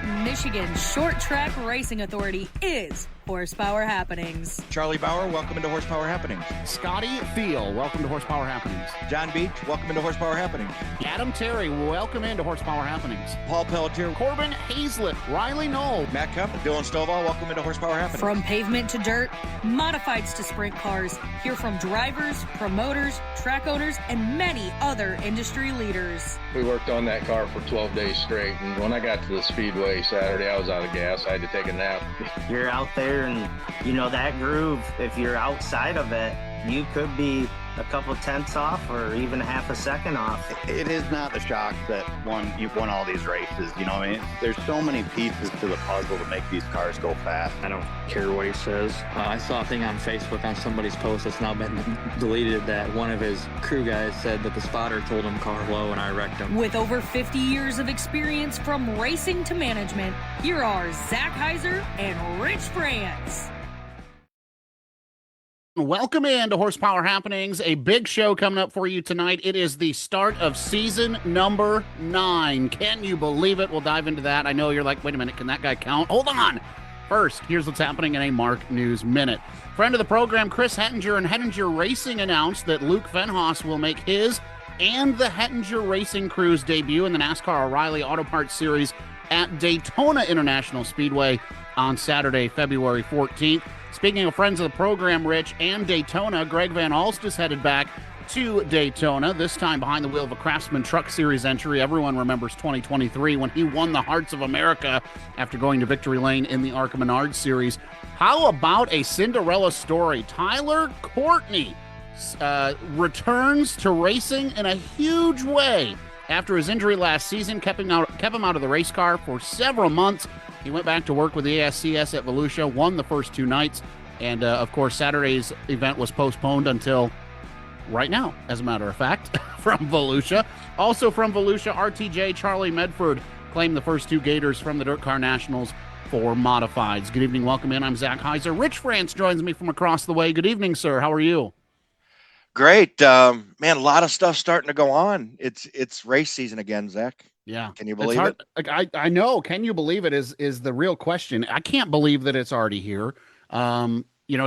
Michigan's short track racing authority is Horsepower Happenings. Charlie Bauer, welcome into Horsepower Happenings. Scotty Thiel, welcome to Horsepower Happenings. John Beach, welcome into Horsepower Happenings. Adam Terry, welcome into Horsepower Happenings. Paul Pelletier. Corbin Hazlett, Riley Knoll. Matt Kemp, Dylan Stovall, welcome into Horsepower Happenings. From pavement to dirt, modifieds to sprint cars, hear from drivers, promoters, track owners, and many other industry leaders. We worked on that car for 12 days straight, and when I got to the Speedway Saturday, I was out of gas. I had to take a nap. You're out there and, you know, that groove, if you're outside of it, you could be a couple tenths off or even half a second off. It is not the shock that you've won all these races. You know what I mean? There's so many pieces to the puzzle to make these cars go fast. I don't care what he says. I saw a thing on Facebook on somebody's post that's now been deleted that one of his crew guys said that the spotter told him car low and I wrecked him. With over 50 years of experience from racing to management, here are Zach Heiser and Rich France. Welcome into Horsepower Happenings, a big show coming up for you tonight. It is the start of season number 9. Can you believe it? We'll dive into that. I know you're like, wait a minute, can that guy count? Hold on. First, here's what's happening in a Mark News Minute. Friend of the program, Chris Hettinger and Hettinger Racing announced that Luke Fenhaus will make his and the Hettinger Racing crew's debut in the NASCAR O'Reilly Auto Parts Series at Daytona International Speedway on Saturday, February 14th. Speaking of friends of the program, Rich, and Daytona, Greg Van Alst is headed back to Daytona, this time behind the wheel of a Craftsman Truck Series entry. Everyone remembers 2023 when he won the Hearts of America after going to victory lane in the ARCA Menard Series. How about a Cinderella story? Tyler Courtney returns to racing in a huge way. After his injury last season kept him out of the race car for several months. He went back to work with the ASCS at Volusia, won the first 2 nights, and of course Saturday's event was postponed until right now, as a matter of fact, from Volusia. Also from Volusia, RTJ Charlie Medford claimed the first 2 Gators from the Dirt Car Nationals for modifieds. Good evening, welcome in. I'm Zach Heiser. Rich France joins me from across the way. Good evening, sir. How are you? Great. Man, a lot of stuff starting to go on. It's race season again, Zach. Yeah. Can you believe it? I know. Can you believe it is the real question. I can't believe that it's already here.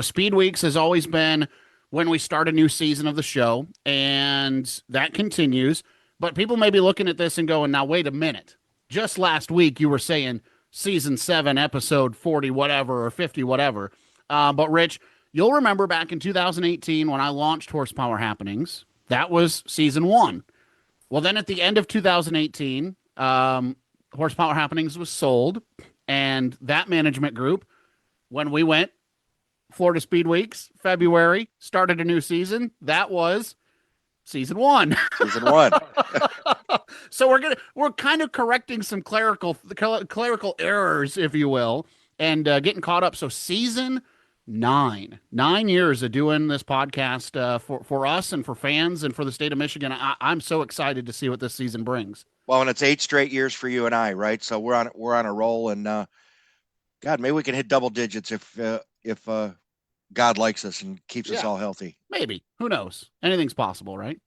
Speed Weeks has always been when we start a new season of the show, and that continues. But people may be looking at this and going, now, wait a minute. Just last week, you were saying season 7, episode 40, whatever, or 50, whatever. But Rich, you'll remember back in 2018 when I launched Horsepower Happenings, that was season 1. Well, then at the end of 2018, Horsepower Happenings was sold, and that management group, when we went Florida Speed Weeks, February, started a new season. That was season 1. Season 1. So we're kind of correcting some clerical errors, if you will, and getting caught up. So season 9 years of doing this podcast for us and for fans and for the state of Michigan. I'm so excited to see what this season brings. Well, and it's 8 straight years for you and I, right? So we're on a roll, and God, maybe we can hit double digits if God likes us and keeps us all healthy. Maybe. Who knows? Anything's possible, right?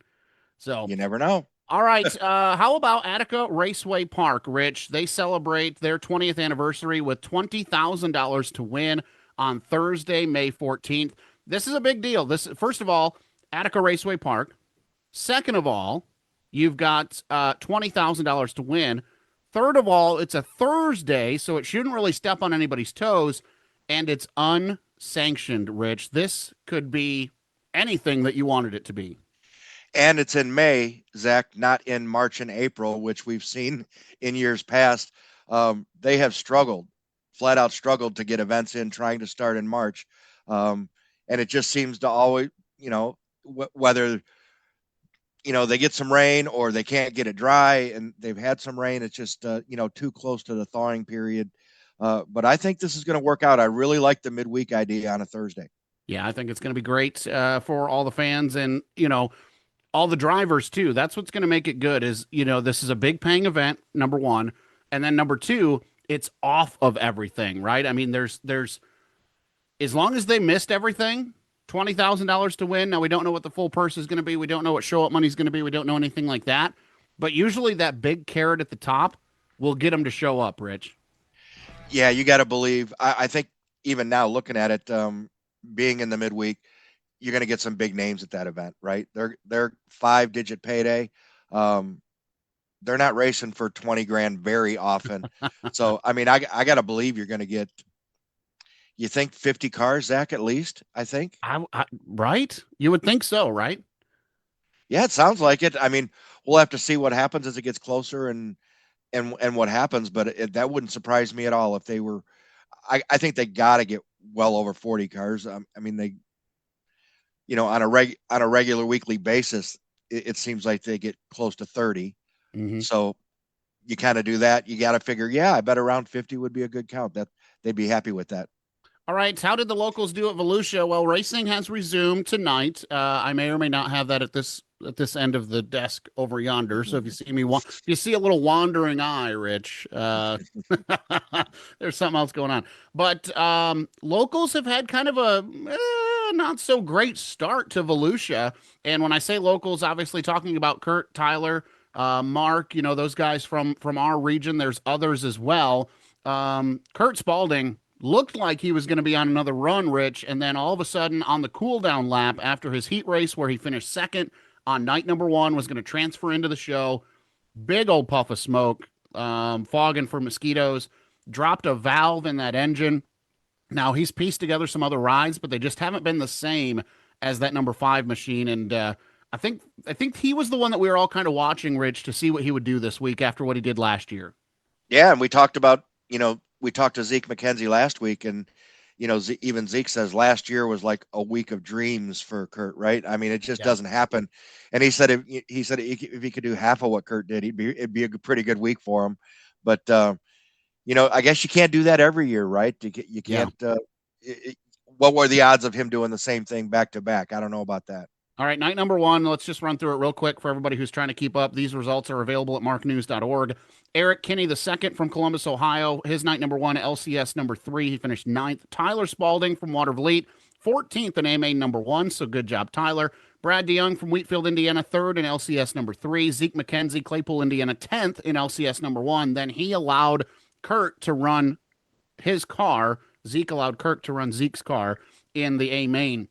So you never know. All right. How about Attica Raceway Park, Rich? They celebrate their 20th anniversary with $20,000 to win on Thursday, May 14th. This is a big deal. First of all, Attica Raceway Park. Second of all, you've got $20,000 to win. Third of all, it's a Thursday, so it shouldn't really step on anybody's toes, and it's unsanctioned, Rich. This could be anything that you wanted it to be. And it's in May, Zach, not in March and April, which we've seen in years past. They have flat out struggled to get events in, trying to start in March. And it just seems to always, whether, they get some rain or they can't get it dry, and they've had some rain. It's just, too close to the thawing period. But I think this is going to work out. I really like the midweek idea on a Thursday. Yeah, I think it's going to be great for all the fans and, all the drivers too. That's what's going to make it good is, this is a big paying event, number one. And then number two, it's off of everything, right? I mean, there's as long as they missed everything, $20,000 to win. Now, we don't know what the full purse is going to be. We don't know what show-up money is going to be. We don't know anything like that. But usually that big carrot at the top will get them to show up, Rich. Yeah, you got to believe. I think even now looking at it, being in the midweek, you're going to get some big names at that event, right? They're 5-digit payday. Um, they're not racing for 20 grand very often. So, I mean, I got to believe you're going to get, you think 50 cars, Zach, at least, I think. Right? You would think so, right? Yeah, it sounds like it. I mean, we'll have to see what happens as it gets closer and what happens, but that wouldn't surprise me at all if they were, I think they got to get well over 40 cars. I mean, they, on a regular weekly basis, it seems like they get close to 30. Mm-hmm. So you kind of do that. You got to figure, yeah, I bet around 50 would be a good count. That they'd be happy with that. All right. How did the locals do at Volusia? Well, racing has resumed tonight. I may or may not have that at this end of the desk over yonder. So if you see me, if you see a little wandering eye, Rich, there's something else going on. But locals have had kind of a not so great start to Volusia. And when I say locals, obviously talking about Kurt, Tyler, Mark, those guys from our region. There's others as well. Kurt Spalding looked like he was going to be on another run, Rich, and then all of a sudden on the cool-down lap after his heat race where he finished second on night number 1, was going to transfer into the show. Big old puff of smoke, fogging for mosquitoes, dropped a valve in that engine. Now, he's pieced together some other rides, but they just haven't been the same as that number 5 machine, and I think he was the one that we were all kind of watching, Rich, to see what he would do this week after what he did last year. Yeah, and we talked about, we talked to Zeke McKenzie last week, and even Zeke says last year was like a week of dreams for Kurt, right? I mean, it just doesn't happen. And he said if he could do half of what Kurt did, it'd be a pretty good week for him. But I guess you can't do that every year, right? You can't. What were the odds of him doing the same thing back to back? I don't know about that. All right, night number 1. Let's just run through it real quick for everybody who's trying to keep up. These results are available at marknews.org. Eric Kinney, the second from Columbus, Ohio. His night number 1, LCS number 3. He finished 9th. Tyler Spalding from Watervliet, 14th in AMA number 1. So good job, Tyler. Brad DeYoung from Wheatfield, Indiana, 3rd in LCS number 3. Zeke McKenzie, Claypool, Indiana, 10th in LCS number 1. Then he allowed Kurt to run his car. Zeke allowed Kurt to run Zeke's car in the A main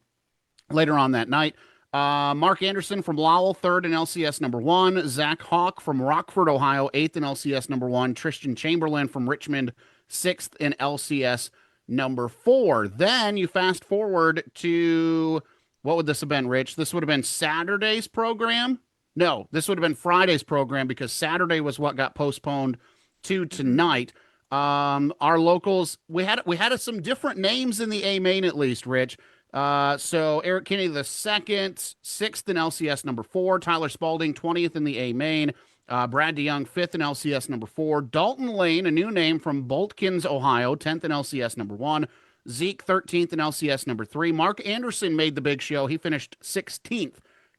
later on that night. Mark Anderson from Lowell, 3rd in LCS number 1. Zach Hawk from Rockford, Ohio, 8th in LCS number 1. Tristan Chamberlain from Richmond, 6th in LCS number 4. Then you fast forward to, what would this have been, Rich? This would have been Saturday's program? No, this would have been Friday's program because Saturday was what got postponed to tonight. Our locals, we had some different names in the A main at least, Rich. So Eric Kinney, the second, 6th in LCS number 4. Tyler Spalding, 20th in the A main. Brad DeYoung, 5th in LCS number 4. Dalton Lane, a new name from Boltkins, Ohio, 10th in LCS number 1. Zeke, 13th in LCS number 3. Mark Anderson made the big show. He finished 16th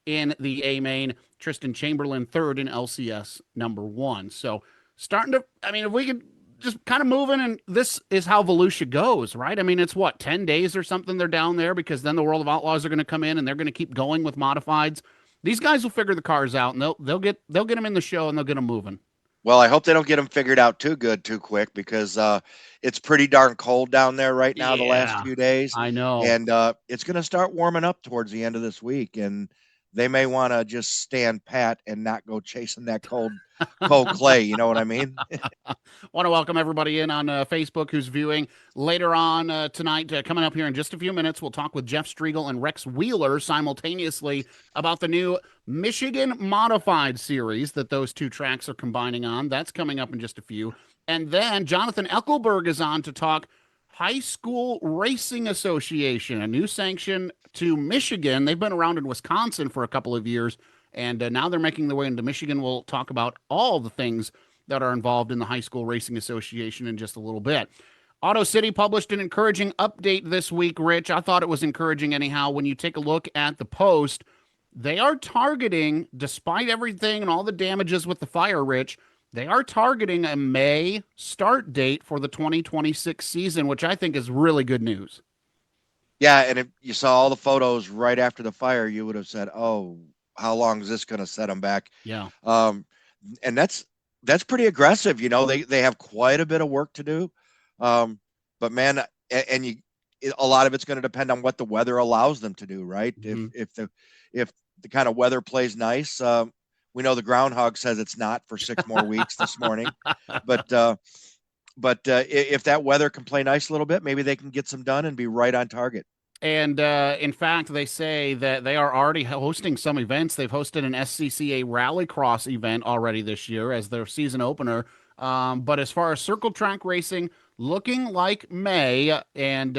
in the A main. Tristan Chamberlain, 3rd in LCS number 1. So starting to, if we could just kind of moving, and this is how Volusia goes, right? I mean, it's 10 days or something they're down there, because then the World of Outlaws are going to come in and they're going to keep going with modifieds. These guys will figure the cars out, and they'll get them in the show, and they'll get them moving. Well, I hope they don't get them figured out too good too quick, because it's pretty darn cold down there right now the last few days. I know. And it's going to start warming up towards the end of this week, and they may want to just stand pat and not go chasing that cold clay. You know what I mean? Want to welcome everybody in on Facebook who's viewing later on tonight. Coming up here in just a few minutes, we'll talk with Jeff Striegle and Rex Wheeler simultaneously about the new Michigan Modified series that those two tracks are combining on. That's coming up in just a few. And then Jonathan Eckelberg is on to talk High School Racing Association, a new sanction to Michigan. They've been around in Wisconsin for a couple of years, and now they're making their way into Michigan. We'll talk about all the things that are involved in the High School Racing Association in just a little bit. Auto City published an encouraging update this week, Rich. I thought it was encouraging anyhow. When you take a look at the post, they are targeting, despite everything and all the damages with the fire, Rich, they are targeting a May start date for the 2026 season, which I think is really good news. Yeah, and if you saw all the photos right after the fire, you would have said, "Oh, how long is this going to set them back?" Yeah. And that's pretty aggressive. They have quite a bit of work to do. But man, and a lot of it's going to depend on what the weather allows them to do, right? Mhm. If the kind of weather plays nice, we know the groundhog says it's not for 6 more weeks this morning, but if that weather can play nice a little bit, maybe they can get some done and be right on target. And in fact, they say that they are already hosting some events. They've hosted an SCCA Rallycross event already this year as their season opener. But as far as circle track racing, looking like May. And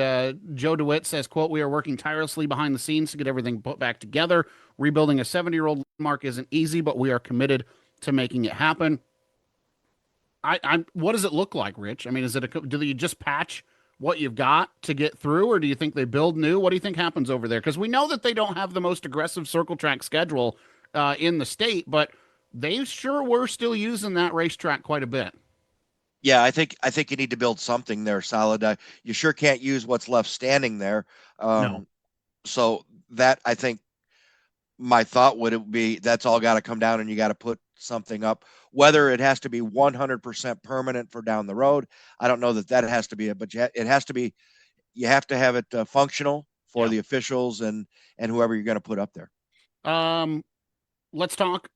Joe DeWitt says, quote, "We are working tirelessly behind the scenes to get everything put back together. Rebuilding a 70-year-old mark isn't easy, but we are committed to making it happen." What does it look like, Rich? I mean, do you just patch what you've got to get through, or do you think they build new? What do you think happens over there? Because we know that they don't have the most aggressive circle track schedule in the state, but they sure were still using that racetrack quite a bit. Yeah, I think you need to build something there solid. You sure can't use what's left standing there. No. So that, I think, my thought would be that's all got to come down and you got to put something up. Whether it has to be 100% permanent for down the road, I don't know that has to be it, but it has to be. You have to have it functional for the officials and whoever you're going to put up there. Let's talk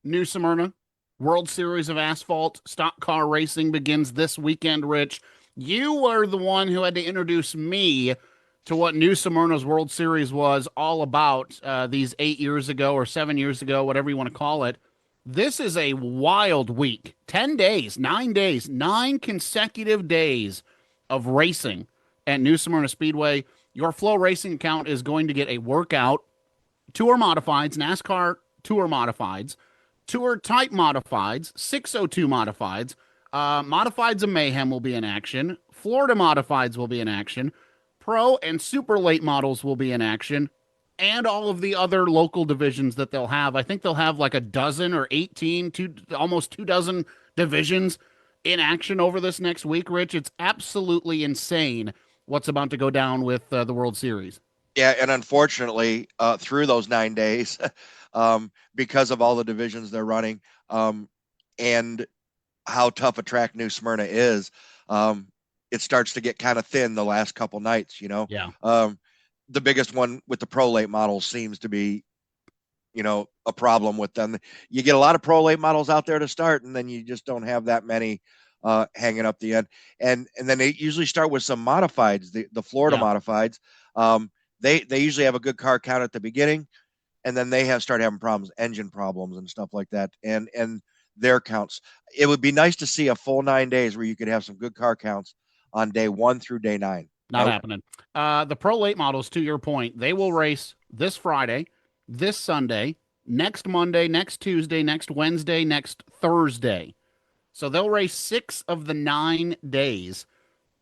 New Smyrna World Series of Asphalt Stock Car Racing begins this weekend. Rich, you were the one who had to introduce me to what New Smyrna's World Series was all about these 8 years ago or 7 years ago, whatever you want to call it. This is a wild week. 10 days, 9 days, 9 consecutive days of racing at New Smyrna Speedway. Your Flow Racing account is going to get a workout, Tour Modifieds, NASCAR Tour Modifieds, Tour Type Modifieds, 602 Modifieds, Modifieds of Mayhem will be in action, Florida Modifieds will be in action, Pro and Super Late Models will be in action, and all of the other local divisions that they'll have. I think they'll have like a dozen or 18, almost 2 dozen divisions in action over this next week, Rich. It's absolutely insane what's about to go down with the World Series. Yeah, and unfortunately, through those 9 days, because of all the divisions they're running, and how tough a track New Smyrna is, it starts to get kind of thin the last couple nights, Yeah. The biggest one with the pro late models seems to be, a problem with them. You get a lot of pro late models out there to start, and then you just don't have that many hanging up the end. And then they usually start with some modifieds, the Florida modifieds. They usually have a good car count at the beginning, and then they start having problems, engine problems and stuff like that. And their counts. It would be nice to see a full 9 days where you could have some good car counts on day 1 through day 9. Not happening. The Pro Late Models, to your point, they will race this Friday, this Sunday, next Monday, next Tuesday, next Wednesday, next Thursday. So they'll race 6 of the 9 days.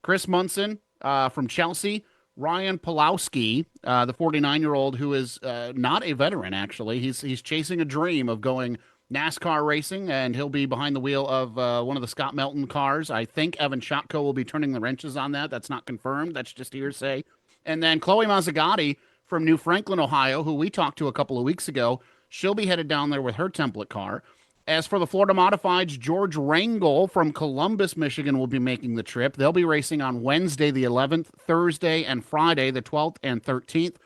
Chris Munson from Chelsea, Ryan Pulowski, the 49-year-old who is not a veteran, actually. He's chasing a dream of going NASCAR racing, and he'll be behind the wheel of one of the Scott Melton cars. I think Evan Shotko will be turning the wrenches on that. That's not confirmed. That's just hearsay. And then Chloe Mazzagatti from New Franklin, Ohio, who we talked to a couple of weeks ago, she'll be headed down there with her template car. As for the Florida Modifieds, George Rangel from Columbus, Michigan, will be making the trip. They'll be racing on Wednesday, the 11th, Thursday, and Friday, the 12th and 13th.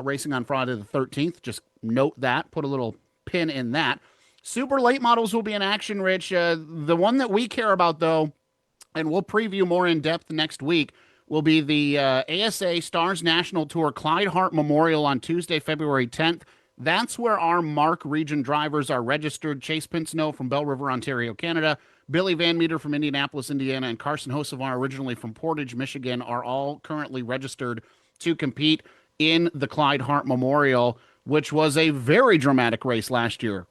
Racing on Friday, the 13th. Just note that. Put a little pin in that. Super Late Models will be in action, Rich. The one that we care about, though, and we'll preview more in depth next week, will be the ASA Stars National Tour Clyde Hart Memorial on Tuesday, February 10th. That's where our Mark region drivers are registered. Chase Pinsnow from Bell River, Ontario, Canada, Billy Van Meter from Indianapolis, Indiana, and Carson Hocevar, originally from Portage, Michigan, are all currently registered to compete in the Clyde Hart Memorial, which was a very dramatic race last year.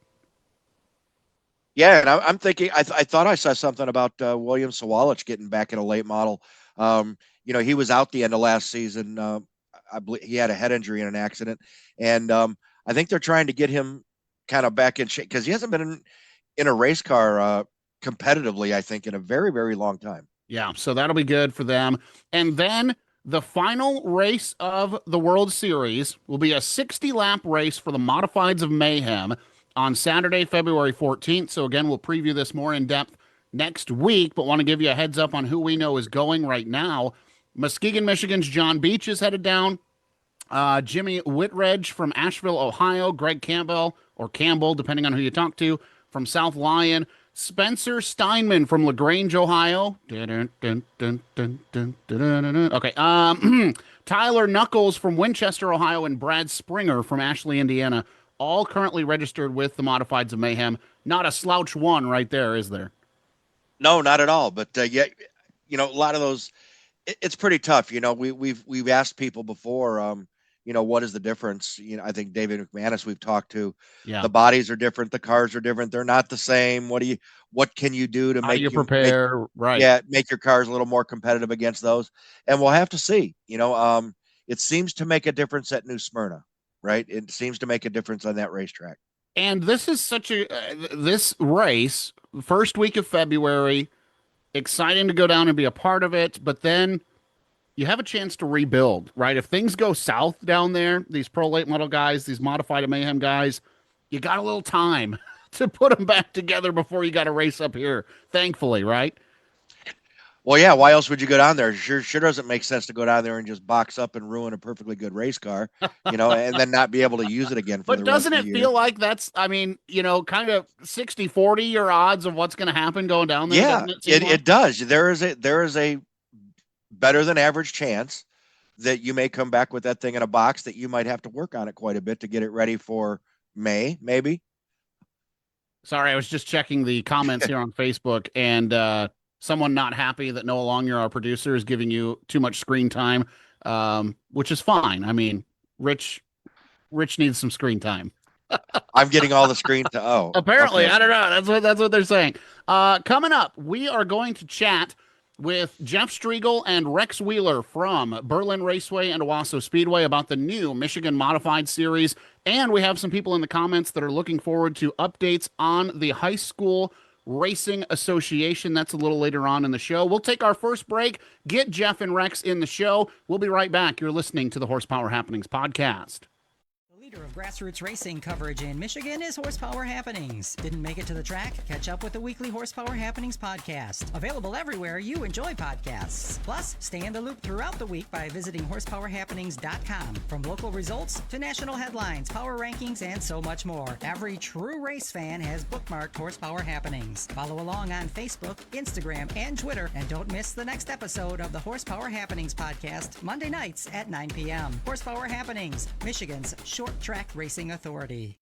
Yeah, and I'm thinking, I thought I saw something about William Sawalich getting back in a late model. He was out the end of last season. I believe he had a head injury in an accident, and I think they're trying to get him kind of back in shape because he hasn't been in a race car competitively, I think, in a very, very long time. Yeah, so that'll be good for them. And then the final race of the World Series will be a 60-lap race for the Modifieds of Mayhem on Saturday, February 14th. So again, we'll preview this more in depth next week, but want to give you a heads up on who we know is going right now. Muskegon, Michigan's John Beach is headed down. Jimmy Whitredge from Asheville, Ohio. Greg Campbell, or Campbell, depending on who you talk to, from South Lyon. Spencer Steinman from LaGrange, Ohio. Okay. Tyler Knuckles from Winchester, Ohio, and Brad Springer from Ashley, Indiana, all currently registered with the Modifieds of Mayhem. Not a slouch one right there, is there? No, not at all. But yet, a lot of those, it's pretty tough. We've asked people before, what is the difference? I think David McManus we've talked to. Yeah. The bodies are different, the cars are different, they're not the same. What can you do to make you prepare? Right. Yeah, make your cars a little more competitive against those. And we'll have to see. It seems to make a difference at New Smyrna, right? It seems to make a difference on that racetrack. And this is such a this race, first week of February, exciting to go down and be a part of it, but then you have a chance to rebuild, right? If things go south down there, these pro late model guys, these Modified of Mayhem guys, you got a little time to put them back together before you got to race up here, thankfully, right? Well, yeah, why else would you go down there? Sure doesn't make sense to go down there and just box up and ruin a perfectly good race car, and then not be able to use it again for But doesn't it feel like that's, kind of 60-40 your odds of what's going to happen going down there? Yeah, it does. There is a better than average chance that you may come back with that thing in a box that you might have to work on it quite a bit to get it ready for May, maybe. Sorry, I was just checking the comments here on Facebook, and someone not happy that Noah Longyear, our producer, is giving you too much screen time, which is fine. I mean, Rich needs some screen time. I'm getting all the screen to apparently, okay. I don't know. That's what they're saying. Coming up, we are going to chat with Jeff Striegle and Rex Wheeler from Berlin Raceway and Owosso Speedway about the new Michigan Modified Series. And we have some people in the comments that are looking forward to updates on the High School Racing Association. That's a little later on in the show. We'll take our first break, get Jeff and Rex in the show. We'll be right back. You're listening to the Horsepower Happenings podcast. Leader of grassroots racing coverage in Michigan is Horsepower Happenings. Didn't make it to the track? Catch up with the weekly Horsepower Happenings podcast. Available everywhere you enjoy podcasts. Plus, stay in the loop throughout the week by visiting horsepowerhappenings.com. From local results to national headlines, power rankings, and so much more. Every true race fan has bookmarked Horsepower Happenings. Follow along on Facebook, Instagram, and Twitter. And don't miss the next episode of the Horsepower Happenings podcast, Monday nights at 9 p.m. Horsepower Happenings, Michigan's short track racing authority.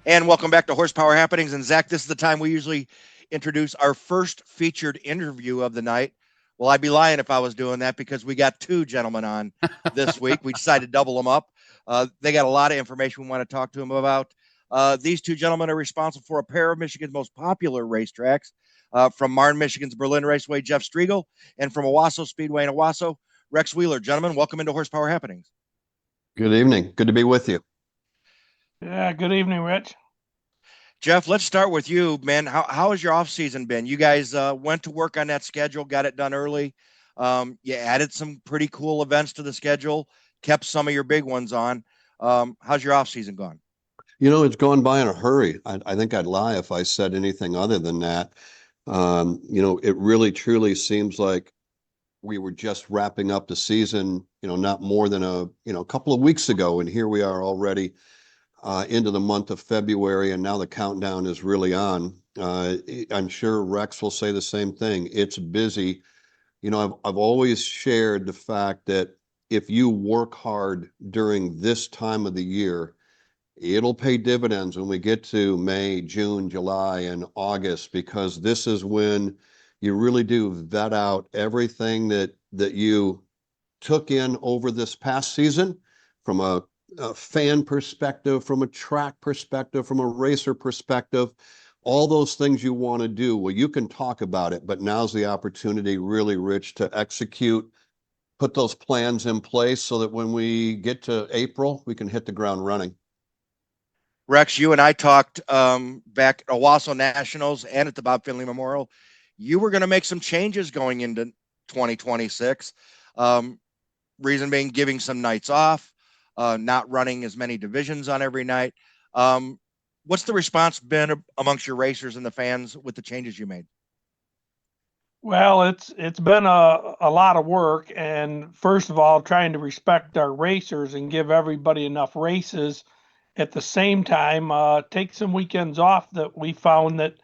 And welcome back to Horsepower Happenings. And Zach, this is the time we usually introduce our first featured interview of the night. Well, I'd be lying if I was doing that because we got two gentlemen on this week. We decided to double them up. They got a lot of information we want to talk to them about. These two gentlemen are responsible for a pair of Michigan's most popular racetracks. From Marne, Michigan's Berlin Raceway, Jeff Striegle, and from Owosso Speedway in Owosso, Rex Wheeler. Gentlemen, welcome into Horsepower Happenings. Good evening. Good to be with you. Yeah, good evening, Rich. Jeff, let's start with you, man. How has your off season been? You guys went to work on that schedule, got it done early. You added some pretty cool events to the schedule, kept some of your big ones on. How's your off season gone? You know, it's gone by in a hurry. I think I'd lie if I said anything other than that. You know, it really truly seems like we were just wrapping up the season, you know, not more than a couple of weeks ago. And here we are already into the month of February, and now the countdown is really on. I'm sure Rex will say the same thing. It's busy. You know, I've always shared the fact that if you work hard during this time of the year, it'll pay dividends when we get to May, June, July, and August, because this is when you really do vet out everything that you took in over this past season from a fan perspective, from a track perspective, from a racer perspective, all those things you want to do. Well, you can talk about it, but now's the opportunity really, Rich, to execute, put those plans in place so that when we get to April, we can hit the ground running. Rex, you and I talked back at Owosso Nationals and at the Bob Finley Memorial. You were going to make some changes going into 2026. Reason being, giving some nights off, not running as many divisions on every night. What's the response been amongst your racers and the fans with the changes you made? Well, it's been a lot of work, and first of all, trying to respect our racers and give everybody enough races. At the same time, take some weekends off that we found that,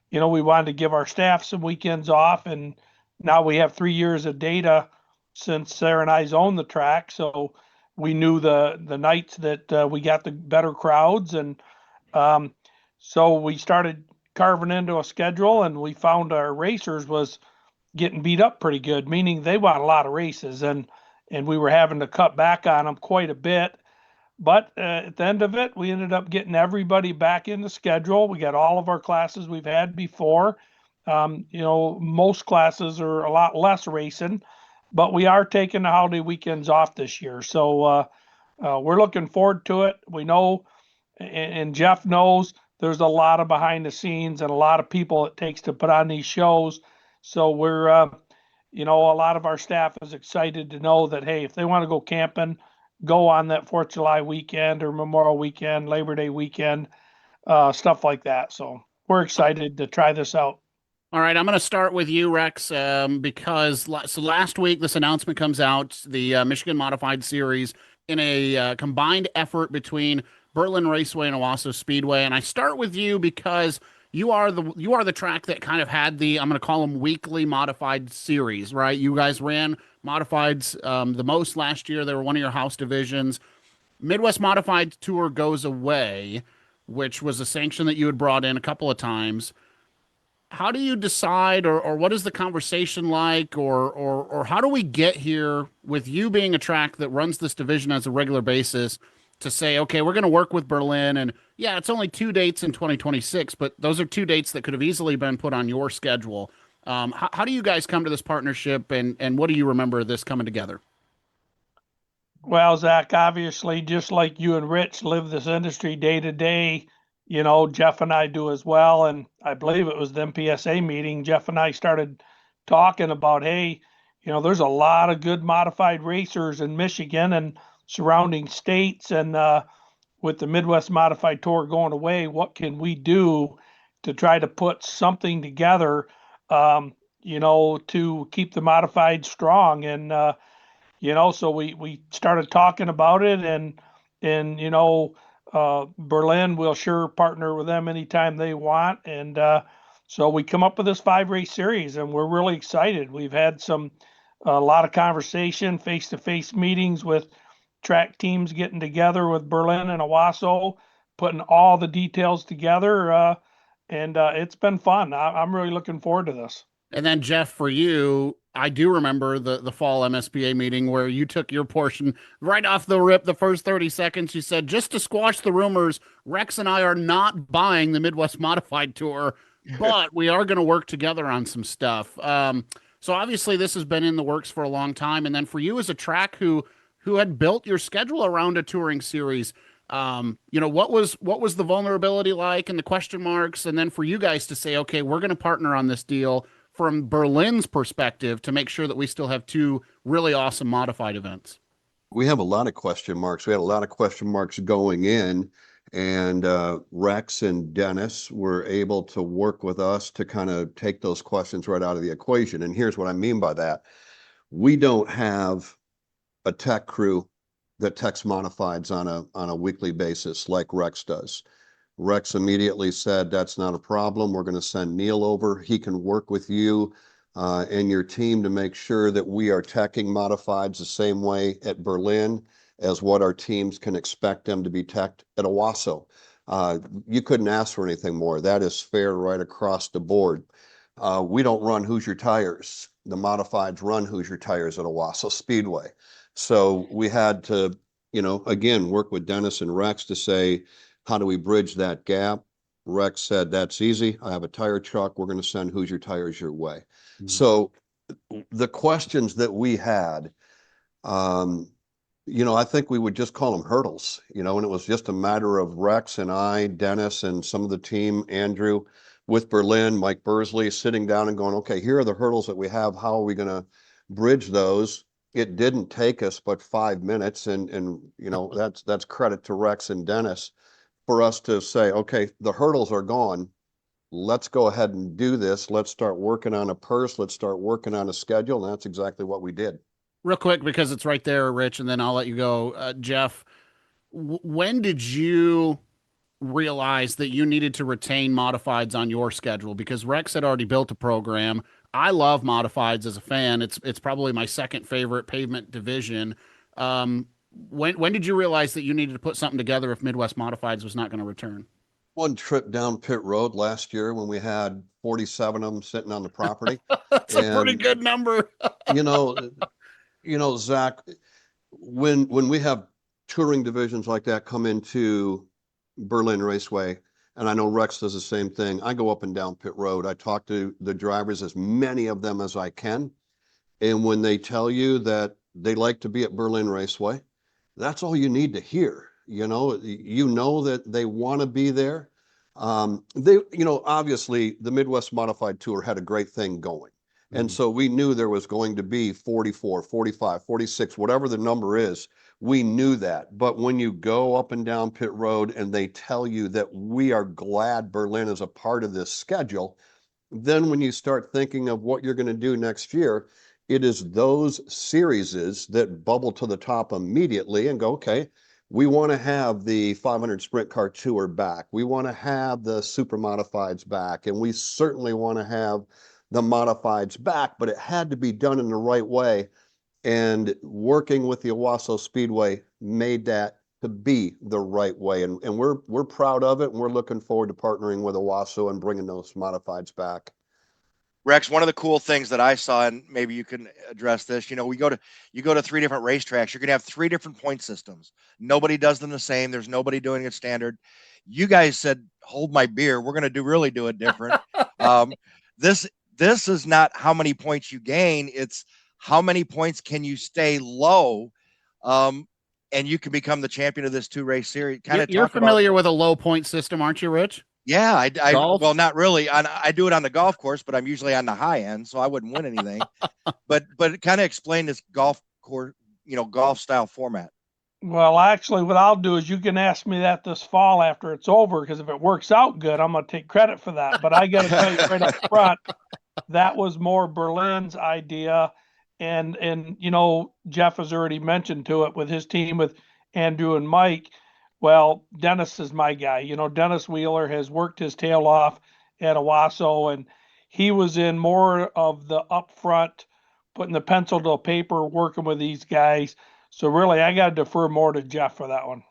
you know, we wanted to give our staff some weekends off, and now we have 3 years of data since Sarah and I's owned the track, so we knew the nights that we got the better crowds, and so we started carving into a schedule, and we found our racers was getting beat up pretty good, meaning they want a lot of races, and we were having to cut back on them quite a bit. But at the end of it, we ended up getting everybody back in the schedule. We got all of our classes we've had before. You know, most classes are a lot less racing, but we are taking the holiday weekends off this year. So we're looking forward to it. We know, and Jeff knows, there's a lot of behind the scenes and a lot of people it takes to put on these shows. So we're, you know, a lot of our staff is excited to know that, hey, if they want to go camping, go on that 4th of July weekend or Memorial weekend, Labor Day weekend, stuff like that. So we're excited to try this out. All right, I'm going to start with you, Rex, because last week this announcement comes out, the Michigan Modified Series in a combined effort between Berlin Raceway and Owosso Speedway. And I start with you because you are the track that kind of had the, I'm going to call them weekly modified series, right? You guys ran modifieds the most last year. They were one of your house divisions. Midwest Modified Tour goes away, which was a sanction that you had brought in a couple of times. How do you decide, or what is the conversation like, or how do we get here with you being a track that runs this division as a regular basis to say, okay, we're going to work with Berlin, and yeah, it's only 2 dates in 2026, but those are 2 dates that could have easily been put on your schedule. How do you guys come to this partnership, and what do you remember this coming together? Well, Zach, obviously, just like you and Rich live this industry day to day, you know, Jeff and I do as well. And I believe it was the MPSA meeting. Jeff and I started talking about, hey, you know, there's a lot of good modified racers in Michigan and surrounding states. And with the Midwest Modified Tour going away, what can we do to try to put something together, you know, to keep the modified strong? And, you know, so we started talking about it, and you know, Berlin will sure partner with them anytime they want. And so we come up with this 5-race series, and we're really excited. We've had a lot of conversation, face-to-face meetings with track teams getting together with Berlin and Owosso putting all the details together, and it's been fun. I'm really looking forward to this. And then Jeff, for you, I do remember the fall MSPA meeting where you took your portion right off the rip. The first 30 seconds, you said, just to squash the rumors, Rex and I are not buying the Midwest Modified Tour, but we are going to work together on some stuff. So obviously this has been in the works for a long time. And then for you as a track who had built your schedule around a touring series, what was the vulnerability like and the question marks? And then for you guys to say, okay, we're going to partner on this deal from Berlin's perspective to make sure that we still have two really awesome modified events. We have a lot of question marks. We had a lot of question marks going in, and Rex and Dennis were able to work with us to kind of take those questions right out of the equation. And here's what I mean by that. We don't have a tech crew that techs modifieds on a weekly basis like Rex does. Rex immediately said, that's not a problem. We're going to send Neil over. He can work with you and your team to make sure that we are teching modifieds the same way at Berlin as what our teams can expect them to be teched at Owosso. You couldn't ask for anything more. That is fair right across the board. We don't run Hoosier Tires. The modifieds run Hoosier Tires at Owosso Speedway. So we had to, again, work with Dennis and Rex to say, how do we bridge that gap? Rex said, that's easy. I have a tire truck. We're going to send Hoosier Tires your way. Mm-hmm. So the questions that we had, I think we would just call them hurdles, and it was just a matter of Rex and I, Dennis, and some of the team, Andrew, with Berlin, Mike Bursley, sitting down and going, okay, here are the hurdles that we have. How are we going to bridge those? It didn't take us but 5 minutes. And that's credit to Rex and Dennis for us to say, okay, the hurdles are gone. Let's go ahead and do this. Let's start working on a purse. Let's start working on a schedule. And that's exactly what we did. Real quick, because it's right there, Rich, and then I'll let you go. Jeff, when did you realize that you needed to retain modifieds on your schedule? Because Rex had already built a program. I love modifieds as a fan. It's probably my second favorite pavement division. When did you realize that you needed to put something together if Midwest Modifieds was not going to return? One trip down pit road last year when we had 47 of them sitting on the property. That's a pretty good number. Zach, when we have touring divisions like that come into Berlin Raceway, and I know Rex does the same thing, I go up and down pit road. I talk to the drivers, as many of them as I can. And when they tell you that they like to be at Berlin Raceway, that's all you need to hear. That they want to be there. Obviously the Midwest Modified Tour had a great thing going. And so we knew there was going to be 44, 45, 46, whatever the number is, we knew that. But when you go up and down pit road and they tell you that we are glad Berlin is a part of this schedule, then when you start thinking of what you're going to do next year, it is those series that bubble to the top immediately and go, okay, we want to have the 500 Sprint Car Tour back. We want to have the Super Modifieds back. And we certainly want to have the Modifieds back, but it had to be done in the right way. And working with the Owosso Speedway made that to be the right way. And we're proud of it. And we're looking forward to partnering with Owosso and bringing those Modifieds back. Rex, one of the cool things that I saw, and maybe you can address this, you go to 3 different racetracks, you're going to have 3 different point systems. Nobody does them the same. There's nobody doing it standard. You guys said, hold my beer. We're going to really do it different. This is not how many points you gain. It's how many points can you stay low, and you can become the champion of this 2-race series. You're familiar with a low point system, aren't you, Rich? Yeah, well, not really. I do it on the golf course, but I'm usually on the high end, so I wouldn't win anything. but kind of explain this golf course, golf style format. Well, actually, what I'll do is you can ask me that this fall after it's over, because if it works out good, I'm going to take credit for that. But I got to tell you right up front, that was more Berlin's idea. And Jeff has already mentioned to it with his team with Andrew and Mike. Well, Dennis is my guy. Dennis Wheeler has worked his tail off at Owosso, and he was in more of the upfront, putting the pencil to paper, working with these guys. So really, I got to defer more to Jeff for that one.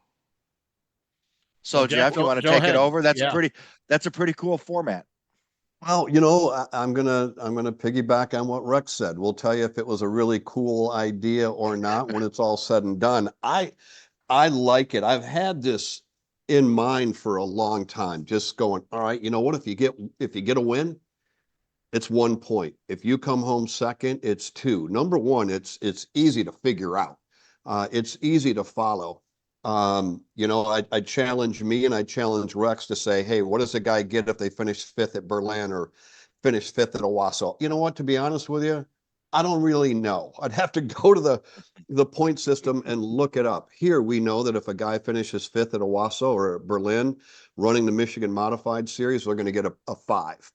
So Jeff, you want to go take ahead. it over? That's Yeah. a pretty cool format. Well, I'm gonna piggyback on what Rex said. We'll tell you if it was a really cool idea or not when it's all said and done. I like it. I've had this in mind for a long time, just going, all right, you know what? If you get a win, it's 1 point. If you come home second, it's 2. Number one, it's easy to figure out. It's easy to follow. I challenge me and I challenge Rex to say, hey, what does a guy get if they finish 5th at Berlin or finish 5th at Owosso? You know what, to be honest with you, I don't really know. I'd have to go to the point system and look it up. Here we know that if a guy finishes 5th at Owosso or at Berlin running the Michigan Modified Series, they're going to get a 5.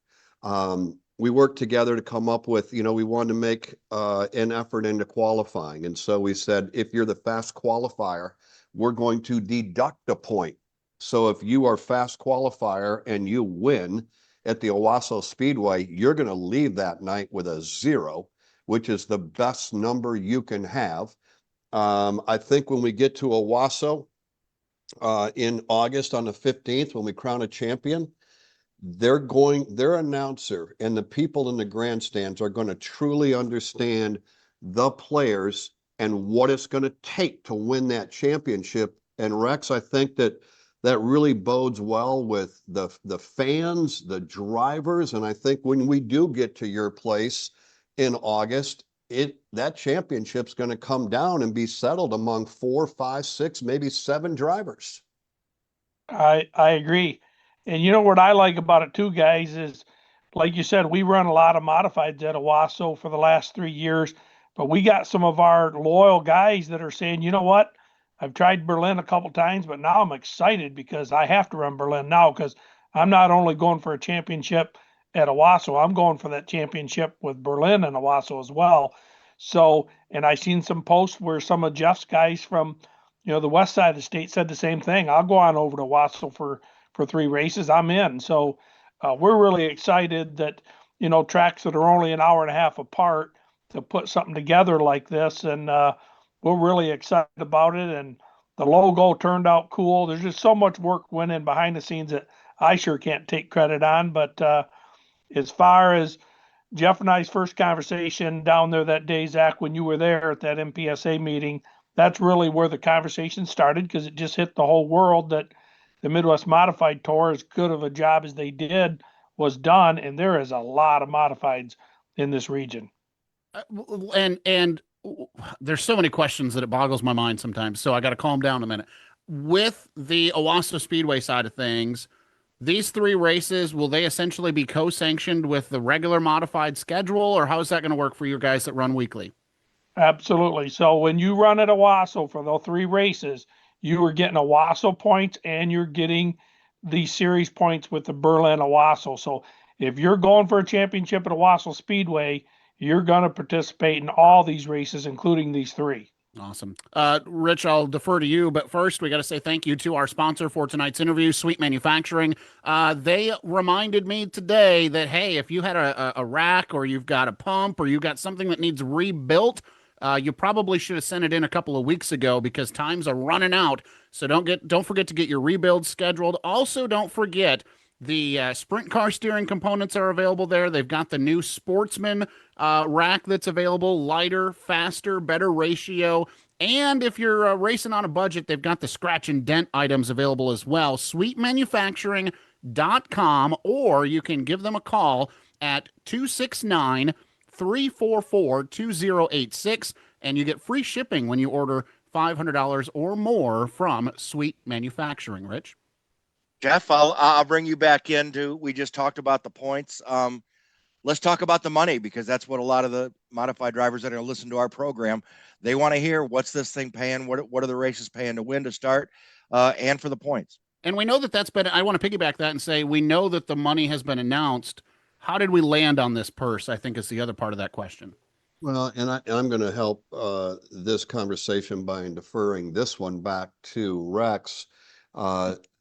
We worked together to come up with, we wanted to make an effort into qualifying. And so we said, if you're the fast qualifier, we're going to deduct a point. So if you are fast qualifier and you win at the Owosso Speedway, you're going to leave that night with a 0, which is the best number you can have. I think when we get to Owosso in August on the 15th, when we crown a champion, their announcer and the people in the grandstands are going to truly understand the players and what it's going to take to win that championship. And Rex, I think that really bodes well with the fans, the drivers, and I think when we do get to your place in August, that championship's going to come down and be settled among 4, 5, 6, maybe 7 drivers. I agree. And you know what I like about it too, guys, is like you said, we run a lot of modifieds at Owosso for the last 3 years, but we got some of our loyal guys that are saying, you know what? I've tried Berlin a couple times, but now I'm excited because I have to run Berlin now because I'm not only going for a championship at Owosso, I'm going for that championship with Berlin and Owosso as well. So, and I seen some posts where some of Jeff's guys from, the west side of the state said the same thing. I'll go on over to Owosso for 3 races. I'm in. So we're really excited that, tracks that are only an hour and a half apart to put something together like this. And we're really excited about it. And the logo turned out cool. There's just so much work went in behind the scenes that I sure can't take credit on. But as far as Jeff and I's first conversation down there that day, Zach, when you were there at that MPSA meeting, that's really where the conversation started because it just hit the whole world that the Midwest Modified Tour, as good of a job as they did, was done. And there is a lot of modifieds in this region. And there's so many questions that it boggles my mind sometimes. So I got to calm down a minute. With the Owosso Speedway side of things, these 3 races, will they essentially be co-sanctioned with the regular modified schedule, or how is that going to work for you guys that run weekly? Absolutely. So when you run at Owosso for those 3 races, you are getting Owosso points and you're getting the series points with the Berlin Owosso. So if you're going for a championship at Owosso Speedway, you're going to participate in all these races, including these 3. Awesome. Rich, I'll defer to you, but first we got to say thank you to our sponsor for tonight's interview, Sweet Manufacturing. They reminded me today that, hey, if you had a rack or you've got a pump or you've got something that needs rebuilt, you probably should have sent it in a couple of weeks ago because times are running out. So don't forget to get your rebuild scheduled. Also, don't forget the sprint car steering components are available there. They've got the new Sportsman rack that's available, lighter, faster, better ratio. And if you're racing on a budget, they've got the scratch and dent items available as well. Sweetmanufacturing.com, or you can give them a call at 269-344-2086, and you get free shipping when you order $500 or more from Sweet Manufacturing. Rich? Jeff, I'll bring you back into, we just talked about the points. Let's talk about the money because that's what a lot of the modified drivers that are going to listen to our program, they want to hear what's this thing paying? What are the races paying to win to start and for the points? And we know that that's been, I want to piggyback that and say, we know that the money has been announced. How did we land on this purse? I think is the other part of that question. Well, and I'm going to help this conversation by deferring this one back to Rex.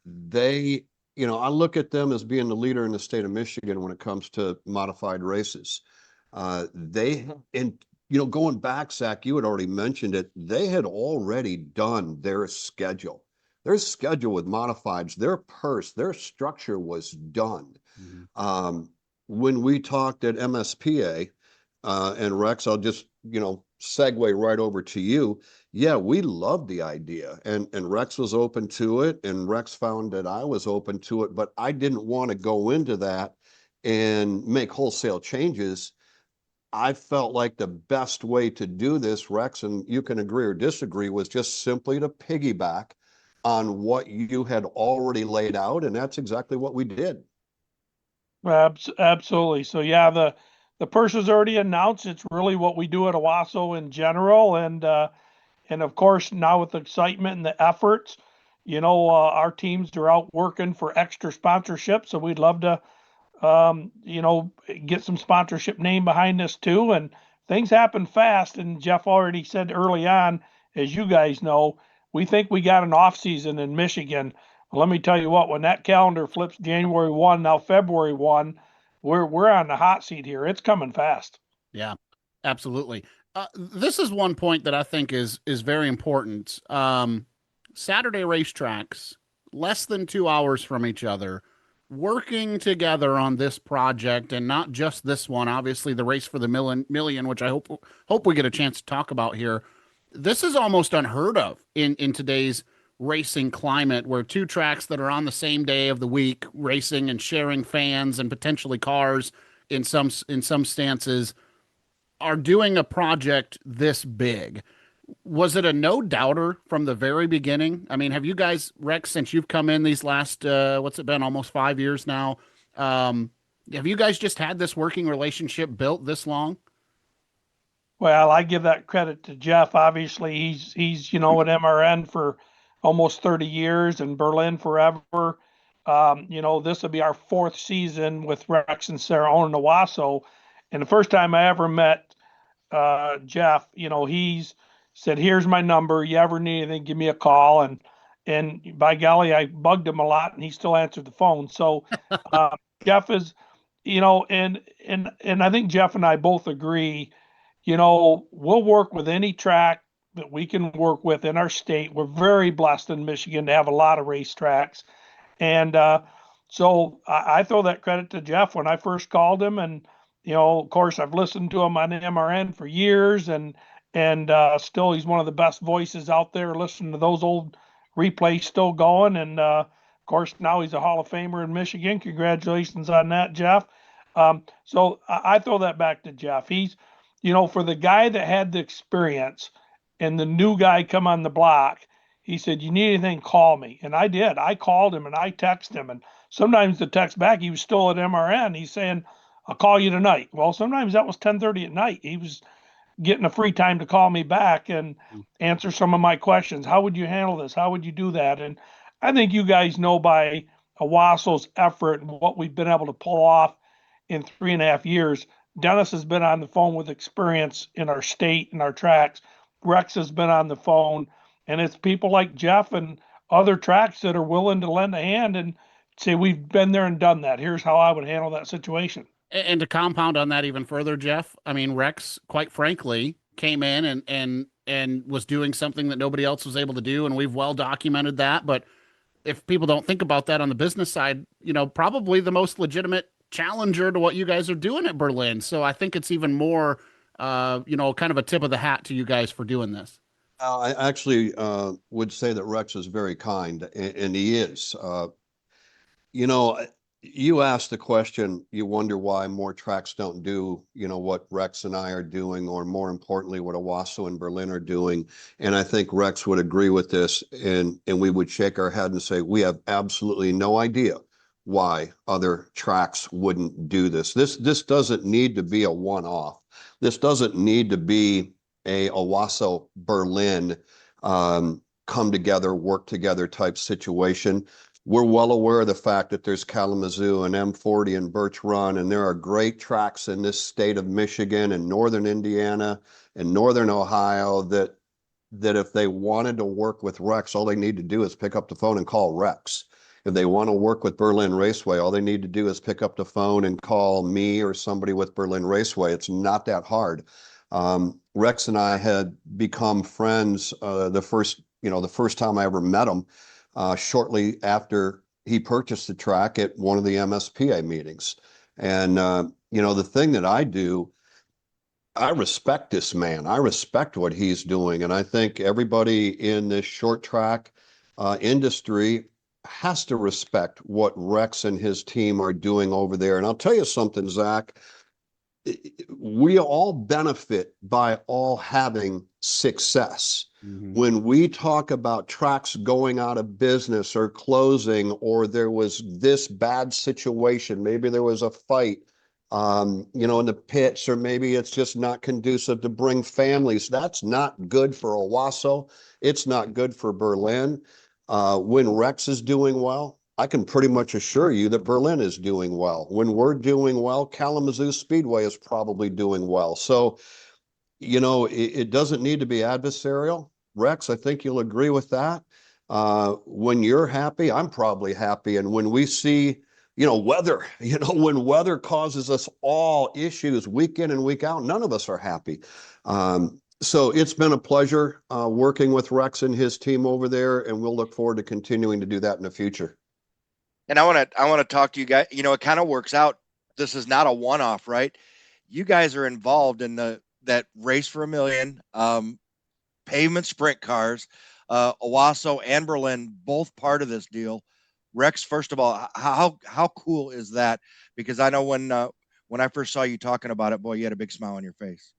They, I look at them as being the leader in the state of Michigan when it comes to modified races. Going back, Zach, you had already mentioned it. They had already done their schedule. their schedule with modifieds, their purse, their structure was done. When we talked at MSPA, and Rex, I'll just, segue right over to you. Yeah, we loved the idea, and Rex was open to it, and Rex found that I was open to it, but I didn't want to go into that and make wholesale changes. I felt like the best way to do this, Rex, and you can agree or disagree, was just simply to piggyback on what you had already laid out, and that's exactly what we did. Absolutely. So yeah, the purse is already announced. It's really what we do at Owosso in general, and of course now with the excitement and the efforts, our teams are out working for extra sponsorship. So we'd love to, get some sponsorship name behind this too. And things happen fast. And Jeff already said early on, as you guys know, we think we got an off season in Michigan. Let me tell you what, when that calendar flips January 1, now February 1, we're on the hot seat here. It's coming fast. Yeah, absolutely. This is one point that I think is very important. Saturday racetracks, less than 2 hours from each other, working together on this project, and not just this one. Obviously, the race for the million, which I hope we get a chance to talk about here. This is almost unheard of in today's racing climate, where two tracks that are on the same day of the week racing and sharing fans and potentially cars in some stances are doing a project this big. Was it a no-doubter from the very beginning? I mean, have you guys, Rex, since you've come in these last, what's it been, almost 5 years now, have you guys just had this working relationship built this long? Well, I give that credit to Jeff. Obviously, he's at MRN for almost 30 years and Berlin forever. This will be our 4th season with Rex and Sarah owning Owosso. And the first time I ever met Jeff, he's said, "Here's my number. You ever need anything, give me a call." And by golly, I bugged him a lot, and he still answered the phone. So Jeff is, and I think Jeff and I both agree. We'll work with any track that we can work with in our state. We're very blessed in Michigan to have a lot of racetracks. And so I throw that credit to Jeff when I first called him. And, of course, I've listened to him on MRN for years, and still he's one of the best voices out there. Listening to those old replays still going. And, of course, now he's a Hall of Famer in Michigan. Congratulations on that, Jeff. So I throw that back to Jeff. He's, for the guy that had the experience and the new guy come on the block, he said, "You need anything, call me." And I did. I called him and I texted him. And sometimes the text back, he was still at MRN. He's saying, "I'll call you tonight." Well, sometimes that was 10:30 at night. He was getting a free time to call me back and answer some of my questions. How would you handle this? How would you do that? And I think you guys know by Owosso's effort and what we've been able to pull off in 3.5 years. Dennis has been on the phone with experience in our state and our tracks. Rex has been on the phone, and it's people like Jeff and other tracks that are willing to lend a hand and say, "We've been there and done that. Here's how I would handle that situation." And to compound on that even further, Jeff, I mean, Rex, quite frankly, came in and was doing something that nobody else was able to do, and we've well documented that. But if people don't think about that on the business side, probably the most legitimate challenger to what you guys are doing at Berlin. So I think it's even more, kind of a tip of the hat to you guys for doing this. I actually would say that Rex is very kind, and he is. You asked the question, you wonder why more tracks don't do, what Rex and I are doing, or more importantly, what Owosso and Berlin are doing. And I think Rex would agree with this, and we would shake our head and say, we have absolutely no idea why other tracks wouldn't do this. This doesn't need to be a one-off. This doesn't need to be a Owosso Berlin come together, work together type situation. We're well aware of the fact that there's Kalamazoo and M40 and Birch Run, and there are great tracks in this state of Michigan and northern Indiana and northern Ohio that if they wanted to work with Rex, all they need to do is pick up the phone and call Rex. If they want to work with Berlin Raceway, all they need to do is pick up the phone and call me or somebody with Berlin Raceway. It's not that hard. Rex and I had become friends the first time I ever met him shortly after he purchased the track at one of the MSPA meetings. And, the thing that I do, I respect this man. I respect what he's doing. And I think everybody in this short track industry has to respect what Rex and his team are doing over there. And I'll tell you something, Zach, we all benefit by all having success. When we talk about tracks going out of business or closing, or there was this bad situation, maybe there was a fight, in the pits, or maybe it's just not conducive to bring families. That's not good for Owosso. It's not good for Berlin. When Rex is doing well, I can pretty much assure you that Berlin is doing well. When we're doing well, Kalamazoo Speedway is probably doing well. So, it doesn't need to be adversarial. Rex, I think you'll agree with that. When you're happy, I'm probably happy. And when we see, weather, when weather causes us all issues week in and week out, none of us are happy. So it's been a pleasure working with Rex and his team over there, and we'll look forward to continuing to do that in the future. And I want to talk to you guys. It kind of works out. This is not a one-off, right? You guys are involved in that race for $1 million, pavement sprint cars, Owosso and Berlin, both part of this deal. Rex, first of all, how cool is that? Because I know when I first saw you talking about it, boy, you had a big smile on your face.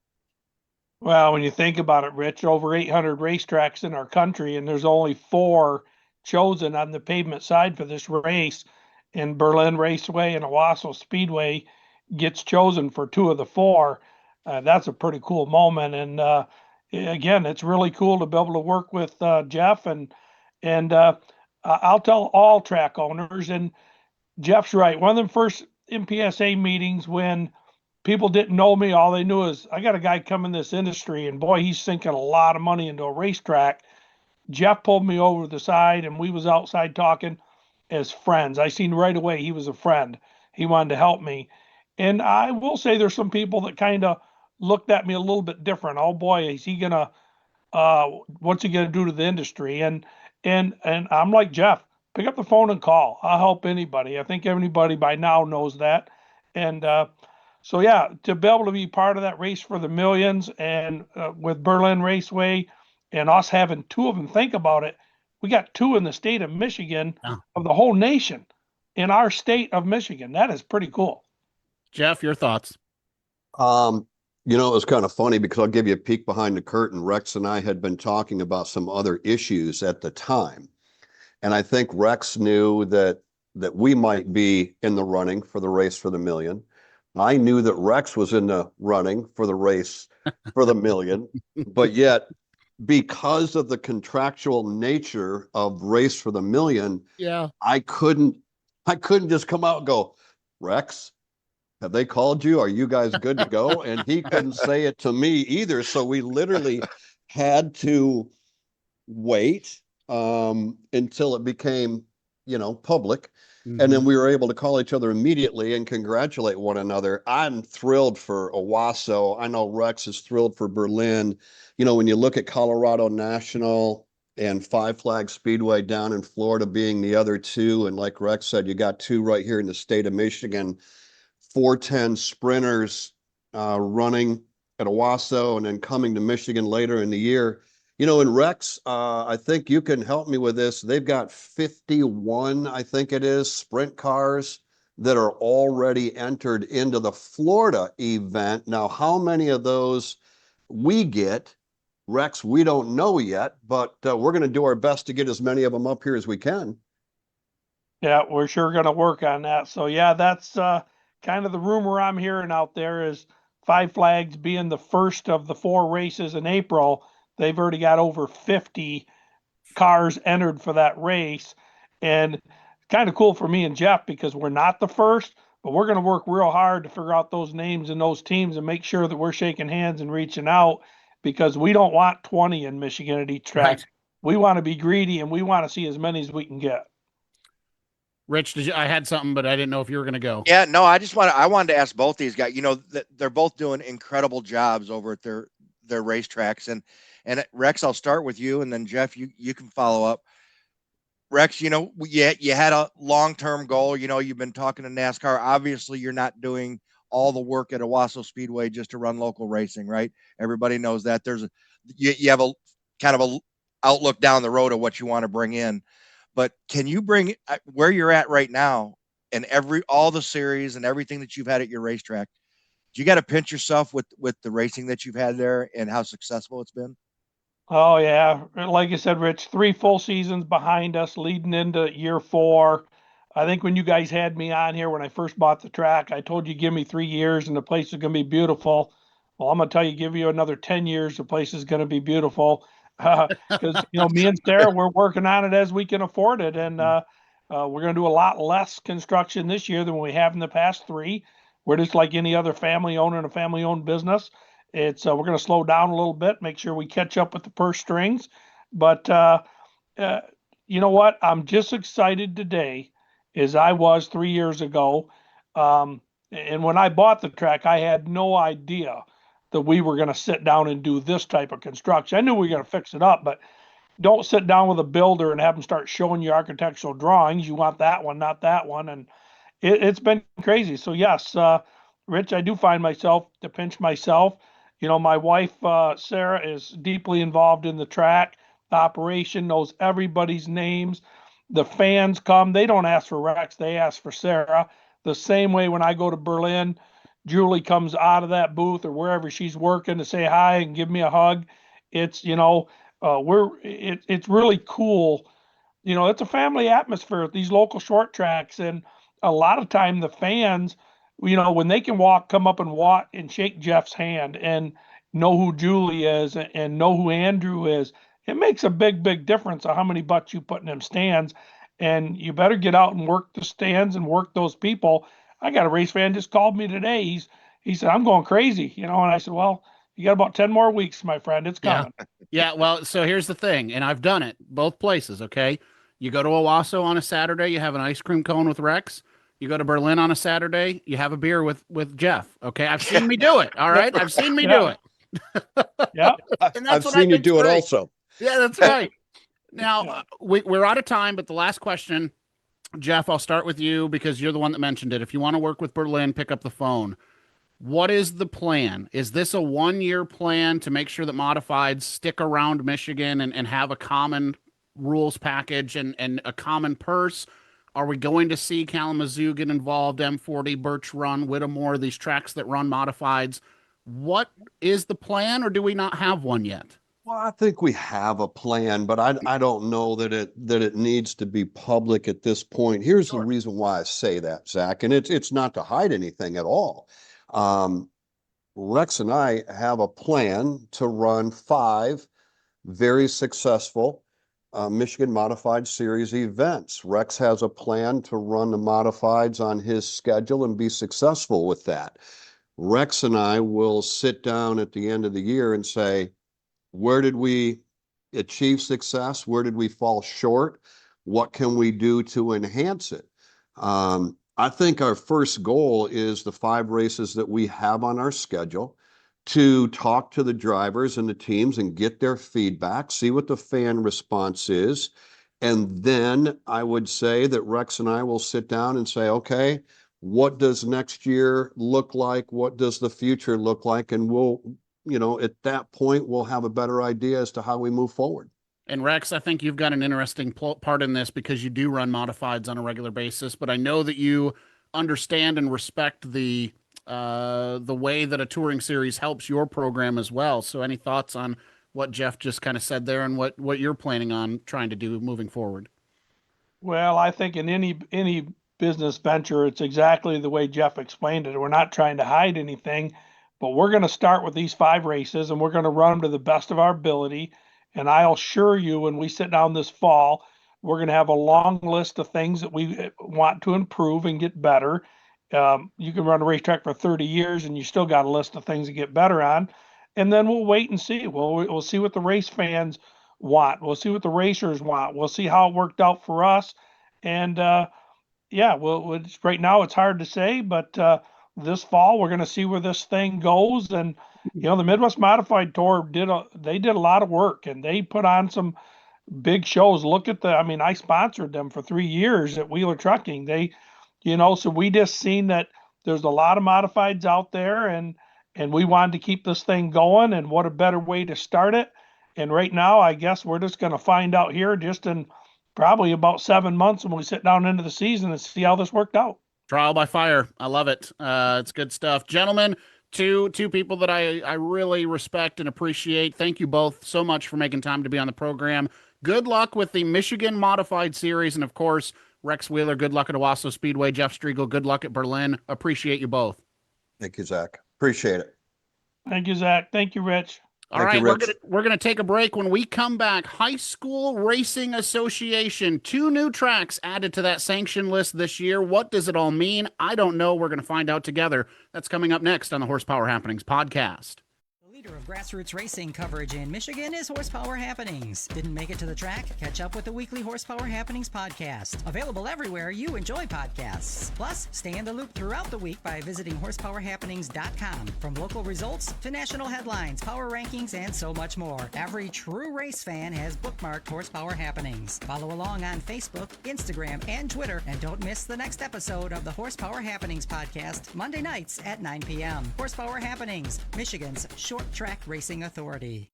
Well, when you think about it, Rich, over 800 racetracks in our country, and there's only 4 chosen on the pavement side for this race, and Berlin Raceway and Owosso Speedway gets chosen for 2 of the 4. That's a pretty cool moment. And again, it's really cool to be able to work with Jeff, and I'll tell all track owners, and Jeff's right. One of the first MPSA meetings when people didn't know me, all they knew is I got a guy come in this industry, and boy, he's sinking a lot of money into a racetrack. Jeff pulled me over to the side, and we was outside talking as friends. I seen right away he was a friend. He wanted to help me. And I will say there's some people that kind of looked at me a little bit different. Oh boy, is he gonna what's he gonna do to the industry? And I'm like, Jeff, pick up the phone and call. I'll help anybody. I think everybody by now knows that. And so yeah, to be able to be part of that race for the millions, and with Berlin Raceway and us having 2 of them, think about it. We got 2 in the state of Michigan of the whole nation in our state of Michigan. That is pretty cool. Jeff, your thoughts? It was kind of funny because I'll give you a peek behind the curtain. Rex and I had been talking about some other issues at the time. And I think Rex knew that we might be in the running for the race for the million. I knew that Rex was in the running for the race for the million, but yet because of the contractual nature of race for the million, I couldn't just come out and go, Rex, have they called you? Are you guys good to go? And he couldn't say it to me either. So we literally had to wait until it became, public. And then we were able to call each other immediately and congratulate one another. I'm thrilled for Owosso. I know Rex is thrilled for Berlin. When you look at Colorado National and Five Flags Speedway down in Florida being the other 2, and like Rex said, you got 2 right here in the state of Michigan, 410 sprinters running at Owosso and then coming to Michigan later in the year. And Rex, I think you can help me with this. They've got 51, I think it is, sprint cars that are already entered into the Florida event. Now, how many of those we get, Rex, we don't know yet, but we're going to do our best to get as many of them up here as we can. Yeah, we're sure going to work on that. So yeah, that's kind of the rumor I'm hearing out there is Five Flags being the first of the 4 races in April. They've already got over 50 cars entered for that race. And kind of cool for me and Jeff because we're not the first, but we're going to work real hard to figure out those names and those teams and make sure that we're shaking hands and reaching out, because we don't want 20 in Michigan at each track. Right. We want to be greedy, and we want to see as many as we can get. Rich, I had something, but I didn't know if you were going to go. Yeah, no, I wanted to ask both these guys, they're both doing incredible jobs over at their racetracks. And Rex, I'll start with you, and then Jeff, you can follow up. Rex, you had a long-term goal. You've been talking to NASCAR. Obviously, you're not doing all the work at Owosso Speedway just to run local racing, right? Everybody knows that. You have a kind of a outlook down the road of what you want to bring in. But can you bring where you're at right now and all the series and everything that you've had at your racetrack? Do you got to pinch yourself with the racing that you've had there and how successful it's been? Oh yeah, like I said, Rich, 3 full seasons behind us, leading into year 4. I think when you guys had me on here when I first bought the track, I told you give me 3 years and the place is going to be beautiful. Well, I'm going to tell you, give you another 10 years, the place is going to be beautiful. Because me and Sarah, we're working on it as we can afford it, and we're going to do a lot less construction this year than we have in the past 3. We're just like any other family owning a family-owned business. It's we're going to slow down a little bit, make sure we catch up with the purse strings. But you know what? I'm just excited today as I was 3 years ago. And when I bought the track, I had no idea that we were going to sit down and do this type of construction. I knew we were going to fix it up, but don't sit down with a builder and have them start showing you architectural drawings. You want that one, not that one. And it's been crazy. So yes, Rich, I do find myself to pinch myself. My wife, Sarah, is deeply involved in the track. The operation, knows everybody's names. The fans come. They don't ask for Rex. They ask for Sarah. The same way when I go to Berlin, Julie comes out of that booth or wherever she's working to say hi and give me a hug. It's, it's really cool. It's a family atmosphere at these local short tracks. And a lot of time the fans, when they can come up and walk and shake Jeff's hand and know who Julie is and know who Andrew is, it makes a big, big difference on how many butts you put in them stands. And you better get out and work the stands and work those people. I got a race fan just called me today. He said, I'm going crazy, and I said, well, you got about 10 more weeks, my friend. It's coming. Yeah. Well, so here's the thing, and I've done it both places. Okay. You go to Owosso on a Saturday, you have an ice cream cone with Rex. You go to Berlin on a Saturday, you have a beer with Jeff. Okay. I've seen me do it. All right. I've seen me do it. Yeah. And I've seen you do it also. Yeah, that's right. Now, we're out of time, but the last question, Jeff, I'll start with you because you're the one that mentioned it. If you want to work with Berlin, pick up the phone. What is the plan? Is this a 1-year plan to make sure that modifieds stick around Michigan and have a common rules package and a common purse? Are we going to see Kalamazoo get involved, M40, Birch Run, Whittemore, these tracks that run modifieds? What is the plan, or do we not have one yet? Well, I think we have a plan, but I don't know that it needs to be public at this point. Here's the reason why I say that, Zach, and it's not to hide anything at all. Rex and I have a plan to run 5 very successful Michigan Modified Series events. Rex has a plan to run the modifieds on his schedule and be successful with that. Rex and I will sit down at the end of the year and say, where did we achieve success? Where did we fall short? What can we do to enhance it? I think our first goal is the 5 races that we have on our schedule, to talk to the drivers and the teams and get their feedback, see what the fan response is. And then I would say that Rex and I will sit down and say, okay, what does next year look like? What does the future look like? And we'll, at that point, we'll have a better idea as to how we move forward. And Rex, I think you've got an interesting part in this because you do run modifieds on a regular basis, but I know that you understand and respect the way that a touring series helps your program as well. So any thoughts on what Jeff just kind of said there and what you're planning on trying to do moving forward? Well, I think in any business venture, it's exactly the way Jeff explained it. We're not trying to hide anything, but we're going to start with these 5 races and we're going to run them to the best of our ability. And I'll assure you, when we sit down this fall, we're going to have a long list of things that we want to improve and get better. You can run a racetrack for 30 years and you still got a list of things to get better on. And then we'll wait and see. We'll see what the race fans want. We'll see what the racers want. We'll see how it worked out for us. And right now it's hard to say, but this fall we're going to see where this thing goes. And the Midwest Modified Tour did a lot of work, and they put on some big shows. Look at I sponsored them for 3 years at Wheeler Trucking. So we just seen that there's a lot of modifieds out there, and we wanted to keep this thing going, and what a better way to start it. And right now, I guess we're just going to find out here just in probably about 7 months when we sit down into the season and see how this worked out. Trial by fire. I love it. It's good stuff. Gentlemen, two people that I really respect and appreciate. Thank you both so much for making time to be on the program. Good luck with the Michigan Modified Series. And, of course, Rex Wheeler, good luck at Owosso Speedway. Jeff Striegle, good luck at Berlin. Appreciate you both. Thank you, Zach. Appreciate it. Thank you, Zach. Thank you, Rich. All right, we're gonna take a break. When we come back, High School Racing Association, 2 new tracks added to that sanction list this year. What does it all mean? I don't know. We're gonna find out together. That's coming up next on the Horsepower Happenings podcast. Leader of grassroots racing coverage in Michigan is Horsepower Happenings. Didn't make it to the track? Catch up with the weekly Horsepower Happenings podcast. Available everywhere you enjoy podcasts. Plus, stay in the loop throughout the week by visiting horsepowerhappenings.com. From local results to national headlines, power rankings, and so much more. Every true race fan has bookmarked Horsepower Happenings. Follow along on Facebook, Instagram, and Twitter, and don't miss the next episode of the Horsepower Happenings podcast, Monday nights at 9 p.m. Horsepower Happenings, Michigan's short track racing authority.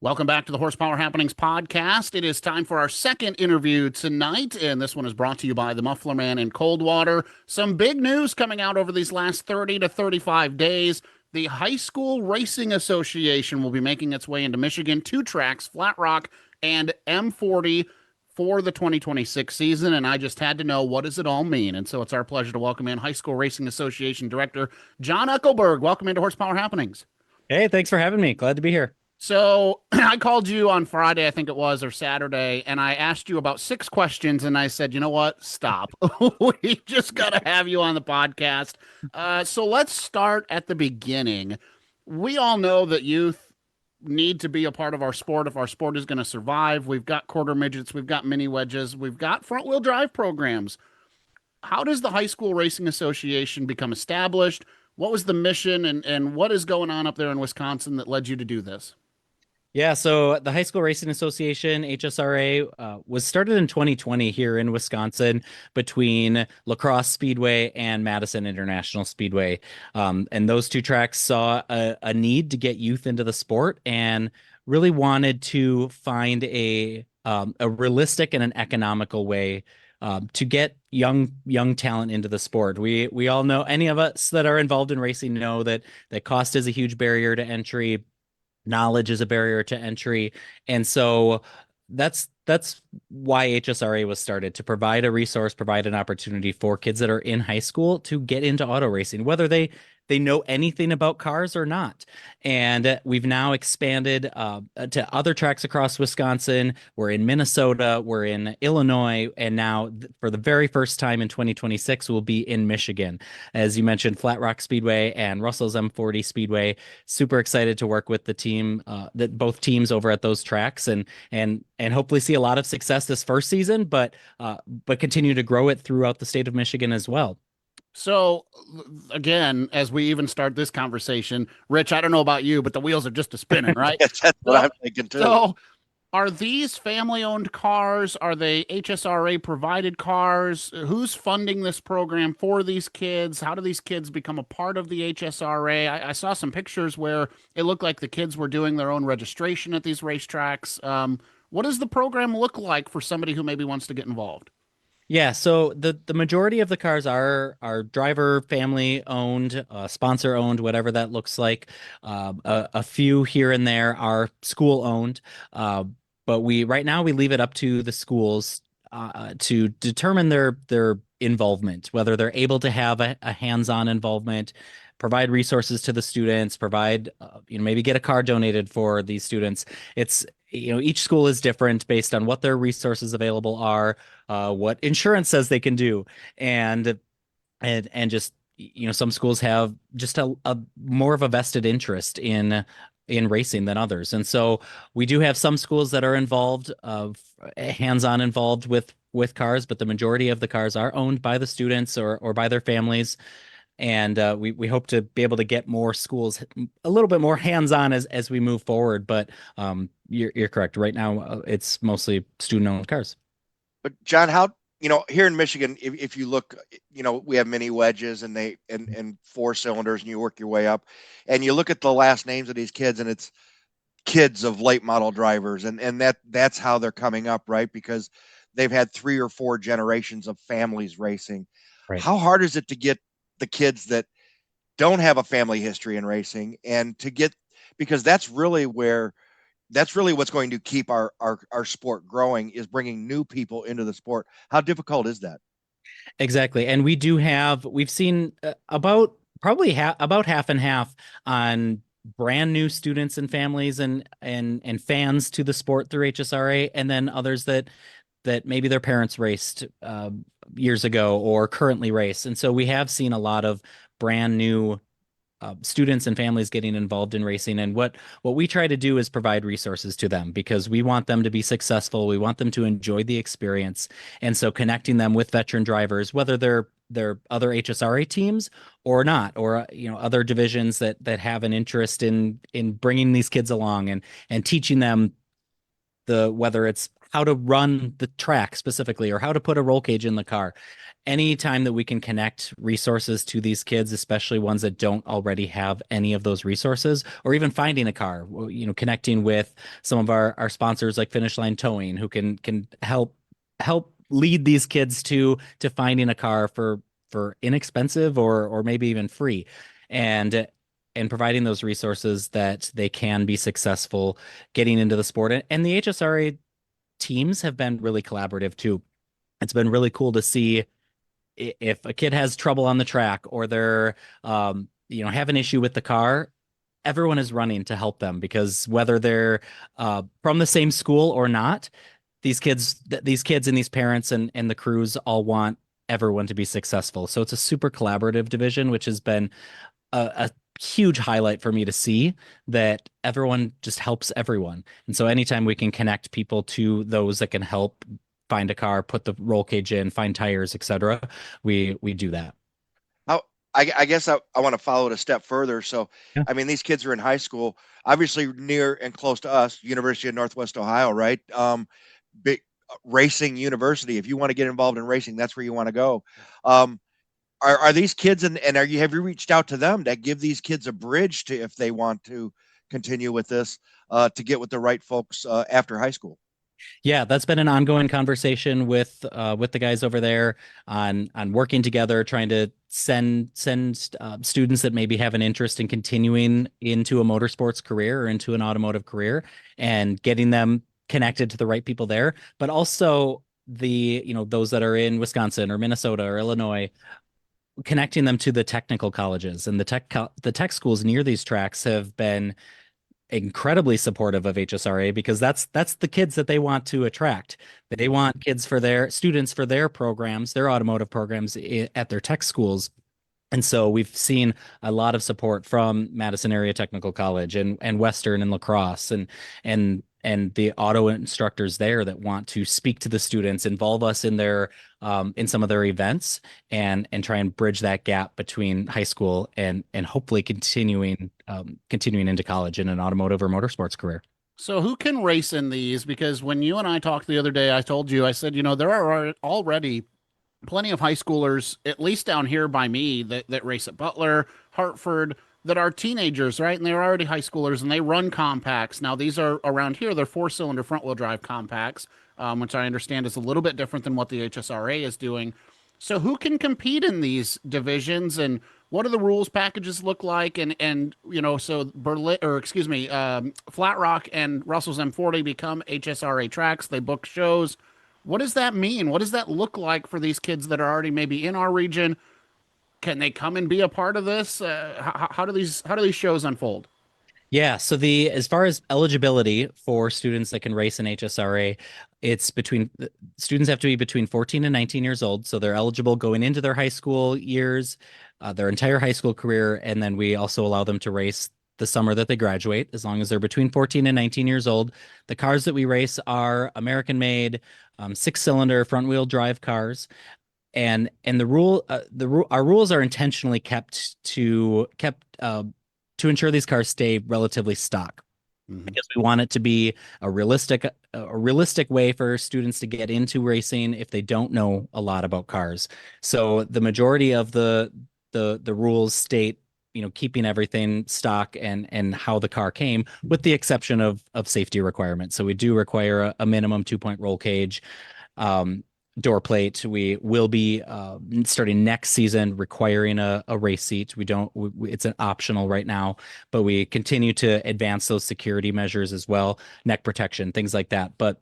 Welcome back to the Horsepower Happenings podcast. It is time for our second interview tonight, and this one is brought to you by the Muffler Man in Coldwater. Some big news coming out over these last 30 to 35 days. The High School Racing Association will be making its way into Michigan. 2 tracks, Flat Rock and M40, for the 2026 season, and I just had to know, what does it all mean? And so it's our pleasure to welcome in High School Racing Association Director John Eckelberg. Welcome into Horsepower Happenings. Hey, thanks for having me. Glad to be here. So I called you on Friday, I think it was, or Saturday, and I asked you about 6 questions, and I said, you know what? Stop. We just got to have you on the podcast. So let's start at the beginning. We all know that youth need to be a part of our sport if our sport is going to survive. We've got quarter midgets, we've got mini wedges, we've got front-wheel drive programs. How does the High School Racing Association become established? What was the mission, and what is going on up there in Wisconsin that led you to do this? Yeah, so the High School Racing Association, HSRA, was started in 2020 here in Wisconsin between La Crosse Speedway and Madison International Speedway. And those 2 tracks saw a need to get youth into the sport and really wanted to find a realistic and an economical way to get young talent into the sport. We all know, any of us that are involved in racing know that cost is a huge barrier to entry. Knowledge is a barrier to entry. And so that's why HSRA was started, to provide a resource, provide an opportunity for kids that are in high school to get into auto racing, whether they know anything about cars or not. And we've now expanded to other tracks across Wisconsin. We're in Minnesota, we're in Illinois, and now for the very first time in 2026, we'll be in Michigan. As you mentioned, Flat Rock Speedway and Russell's M40 Speedway. Super excited to work with the team, both teams over at those tracks, and hopefully see a lot of success this first season, but continue to grow it throughout the state of Michigan as well. So, again, as we even start this conversation, Rich, I don't know about you, but the wheels are just a spinning, right? That's what I'm thinking too. So, Are these family-owned cars? Are they HSRA provided cars? Who's funding this program for these kids? How do these kids become a part of the HSRA? I saw some pictures where it looked like the kids were doing their own registration at these racetracks. What does the program look like for somebody who maybe wants to get involved? Yeah, so the majority of the cars are driver family owned, sponsor owned, whatever that looks like. A few here and there are school owned, but we right now we leave it up to the schools to determine their involvement, whether they're able to have a hands-on involvement, provide resources to the students, provide maybe get a car donated for these students. It's each school is different based on what their resources available are, what insurance says they can do, and just some schools have just a more of a vested interest in racing than others. And so we do have some schools that are involved, hands-on involved with cars, but the majority of the cars are owned by the students or by their families. And we hope to be able to get more schools a little bit more hands-on as we move forward. But you're correct. Right now, it's mostly student-owned cars. But John, how here in Michigan, if you look, we have mini wedges and and 4 cylinders, and you work your way up, and you look at the last names of these kids, and it's kids of late model drivers, and that's how they're coming up, right? Because they've had 3 or 4 generations of families racing. Right. How hard is it to get the kids that don't have a family history in racing and to get, because that's really what's going to keep our sport growing, is bringing new people into the sport. How difficult is that? Exactly. And we've seen about half and half on brand new students and families and fans to the sport through HSRA, and then others that maybe their parents raced years ago or currently race. And so we have seen a lot of brand new students and families getting involved in racing. And what we try to do is provide resources to them, because we want them to be successful. We want them to enjoy the experience. And so connecting them with veteran drivers, whether they're other HSRA teams or not, or other divisions that have an interest in bringing these kids along and teaching them whether it's how to run the track specifically or how to put a roll cage in the car. Anytime that we can connect resources to these kids, especially ones that don't already have any of those resources, or even finding a car, connecting with some of our sponsors like Finish Line Towing, who can help lead these kids to finding a car for inexpensive or maybe even free, and providing those resources that they can be successful getting into the sport. And the HSRA teams have been really collaborative too. It's been really cool to see if a kid has trouble on the track, or they're have an issue with the car, everyone is running to help them, because whether they're from the same school or not, these kids and these parents and the crews all want everyone to be successful. So it's a super collaborative division, which has been a huge highlight for me to see, that everyone just helps everyone. And so anytime we can connect people to those that can help find a car, put the roll cage in, find tires, etc., we do that. I guess I want to follow it a step further. So, yeah. I mean, these kids are in high school, obviously near and close to us, University of Northwest Ohio, right? Big racing university. If you want to get involved in racing, that's where you want to go. Are these kids and have you reached out to them to give these kids a bridge to, if they want to continue with this, to get with the right folks after high school? Yeah, that's been an ongoing conversation with the guys over there on working together, trying to send students that maybe have an interest in continuing into a motorsports career or into an automotive career, and getting them connected to the right people there. But also those that are in Wisconsin or Minnesota or Illinois, connecting them to the technical colleges, and the tech schools near these tracks have been incredibly supportive of HSRA, because that's the kids that they want to attract. They want kids for their students, for their programs, their automotive programs at their tech schools. And so we've seen a lot of support from Madison Area Technical College and Western and La Crosse and the auto instructors there that want to speak to the students, involve us in their in some of their events, and try and bridge that gap between high school and hopefully continuing into college in an automotive or motorsports career. So who can race in these? Because when you and I talked the other day, I told you, I said, there are already plenty of high schoolers, at least down here by me, that race at Butler, Hartford, that are teenagers, right? And they're already high schoolers and they run compacts. Now, these are around here, they're 4-cylinder front wheel drive compacts, which I understand is a little bit different than what the HSRA is doing. So who can compete in these divisions, and what do the rules packages look like? And so Berlin, or excuse me, Flat Rock and Russell's M40 become HSRA tracks. They book shows. What does that mean? What does that look like for these kids that are already maybe in our region? Can they come and be a part of this? How do these shows unfold? Yeah, so as far as eligibility for students that can race in HSRA, it's students have to be between 14 and 19 years old, so they're eligible going into their high school years, their entire high school career, and then we also allow them to race the summer that they graduate, as long as they're between 14 and 19 years old. The cars that we race are American-made, 6-cylinder front-wheel drive cars, and our rules are intentionally kept to ensure these cars stay relatively stock, because we want it to be a realistic way for students to get into racing if they don't know a lot about cars. So the majority of the rules state, keeping everything stock and how the car came, with the exception of safety requirements. So we do require a minimum 2-point roll cage. Door plate. We will be starting next season requiring a race seat. It's an optional right now, but we continue to advance those security measures as well, neck protection, things like that. But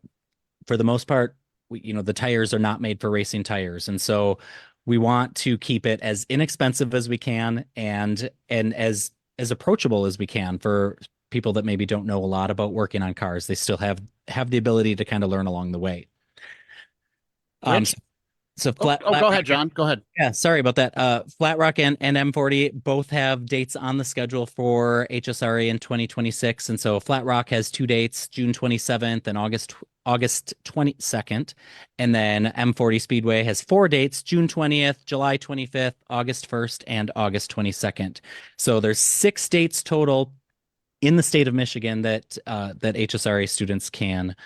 for the most part, the tires are not made for racing tires, and so we want to keep it as inexpensive as we can and as approachable as we can for people that maybe don't know a lot about working on cars. They still have the ability to kind of learn along the way. So go ahead, John. Go ahead. Yeah, sorry about that. Flat Rock and M40 both have dates on the schedule for HSRA in 2026, and so Flat Rock has 2 dates: June 27th and August 22nd, and then M40 Speedway has 4 dates: June 20th, July 25th, August 1st, and August 22nd. So there's 6 dates total in the state of Michigan that HSRA students can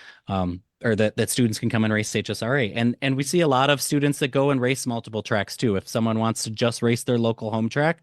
or that students can come and race HSRA. And we see a lot of students that go and race multiple tracks too. If someone wants to just race their local home track,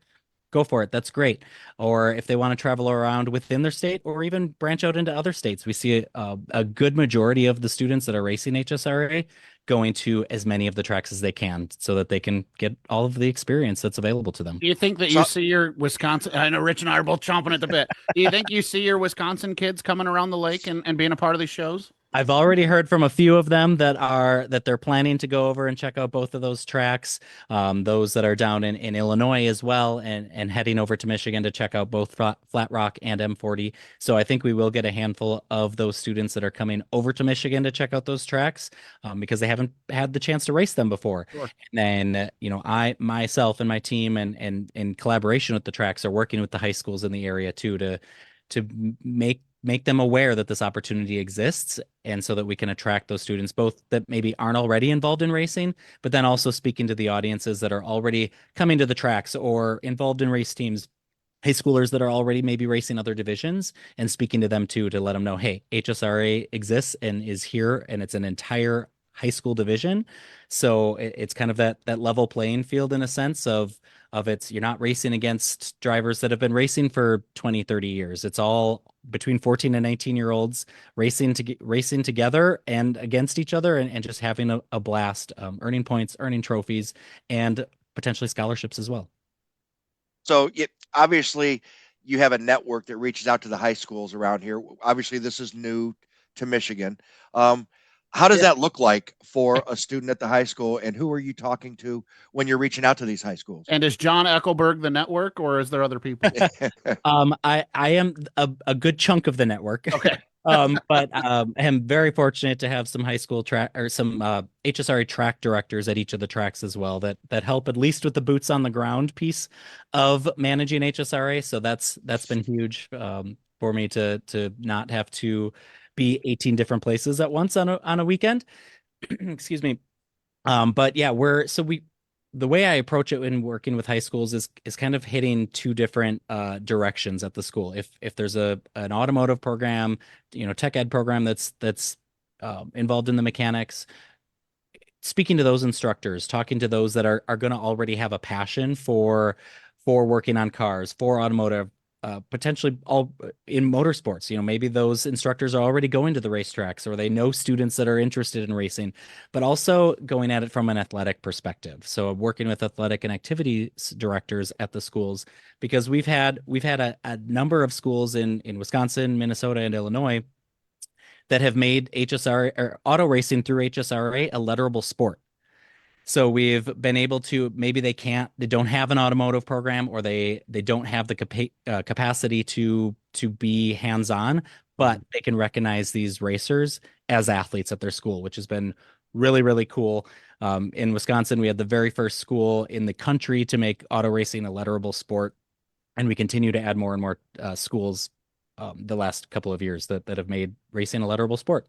go for it. That's great. Or if they want to travel around within their state or even branch out into other states, we see a good majority of the students that are racing HSRA going to as many of the tracks as they can so that they can get all of the experience that's available to them. Do you think that you see your Wisconsin, I know Rich and I are both chomping at the bit. Do you think you see your Wisconsin kids coming around the lake and being a part of these shows? I've already heard from a few of them that they're planning to go over and check out both of those tracks. Those that are down in Illinois as well, and heading over to Michigan to check out both Flat Rock and M40. So I think we will get a handful of those students that are coming over to Michigan to check out those tracks because they haven't had the chance to race them before. Sure. And then I myself and my team and in collaboration with the tracks are working with the high schools in the area too to make them aware that this opportunity exists, and so that we can attract those students, both that maybe aren't already involved in racing, but then also speaking to the audiences that are already coming to the tracks or involved in race teams, high schoolers that are already maybe racing other divisions, and speaking to them too, to let them know, hey, HSRA exists and is here, and it's an entire high school division. So it's kind of that level playing field in a sense of you're not racing against drivers that have been racing for 20, 30 years. It's all between 14 and 19-year-olds racing together and against each other and just having a blast, earning points, earning trophies, and potentially scholarships as well. So obviously you have a network that reaches out to the high schools around here. Obviously this is new to Michigan. How does that look like for a student at the high school, and who are you talking to when you're reaching out to these high schools? And is John Eckelberg the network, or is there other people? I am a good chunk of the network. Okay. But I am very fortunate to have some high school track or some HSRA track directors at each of the tracks as well that help at least with the boots on the ground piece of managing HSRA. So that's been huge for me to not have to be 18 different places at once on a weekend. Excuse me. But yeah, the way I approach it when working with high schools is kind of hitting two different directions at the school. If there's an automotive program, tech ed program that's involved in the mechanics, speaking to those instructors, talking to those that are going to already have a passion for working on cars, for automotive, potentially all in motorsports. Maybe those instructors are already going to the racetracks, or they know students that are interested in racing, but also going at it from an athletic perspective. So working with athletic and activities directors at the schools, because we've had a number of schools in Wisconsin, Minnesota, and Illinois that have made HSRA or auto racing through HSRA a letterable sport. So we've been able to, maybe they don't have an automotive program, or they don't have the capacity to be hands-on, but they can recognize these racers as athletes at their school, which has been really, really cool. In Wisconsin, we had the very first school in the country to make auto racing a letterable sport, and we continue to add more and more schools the last couple of years that have made racing a letterable sport.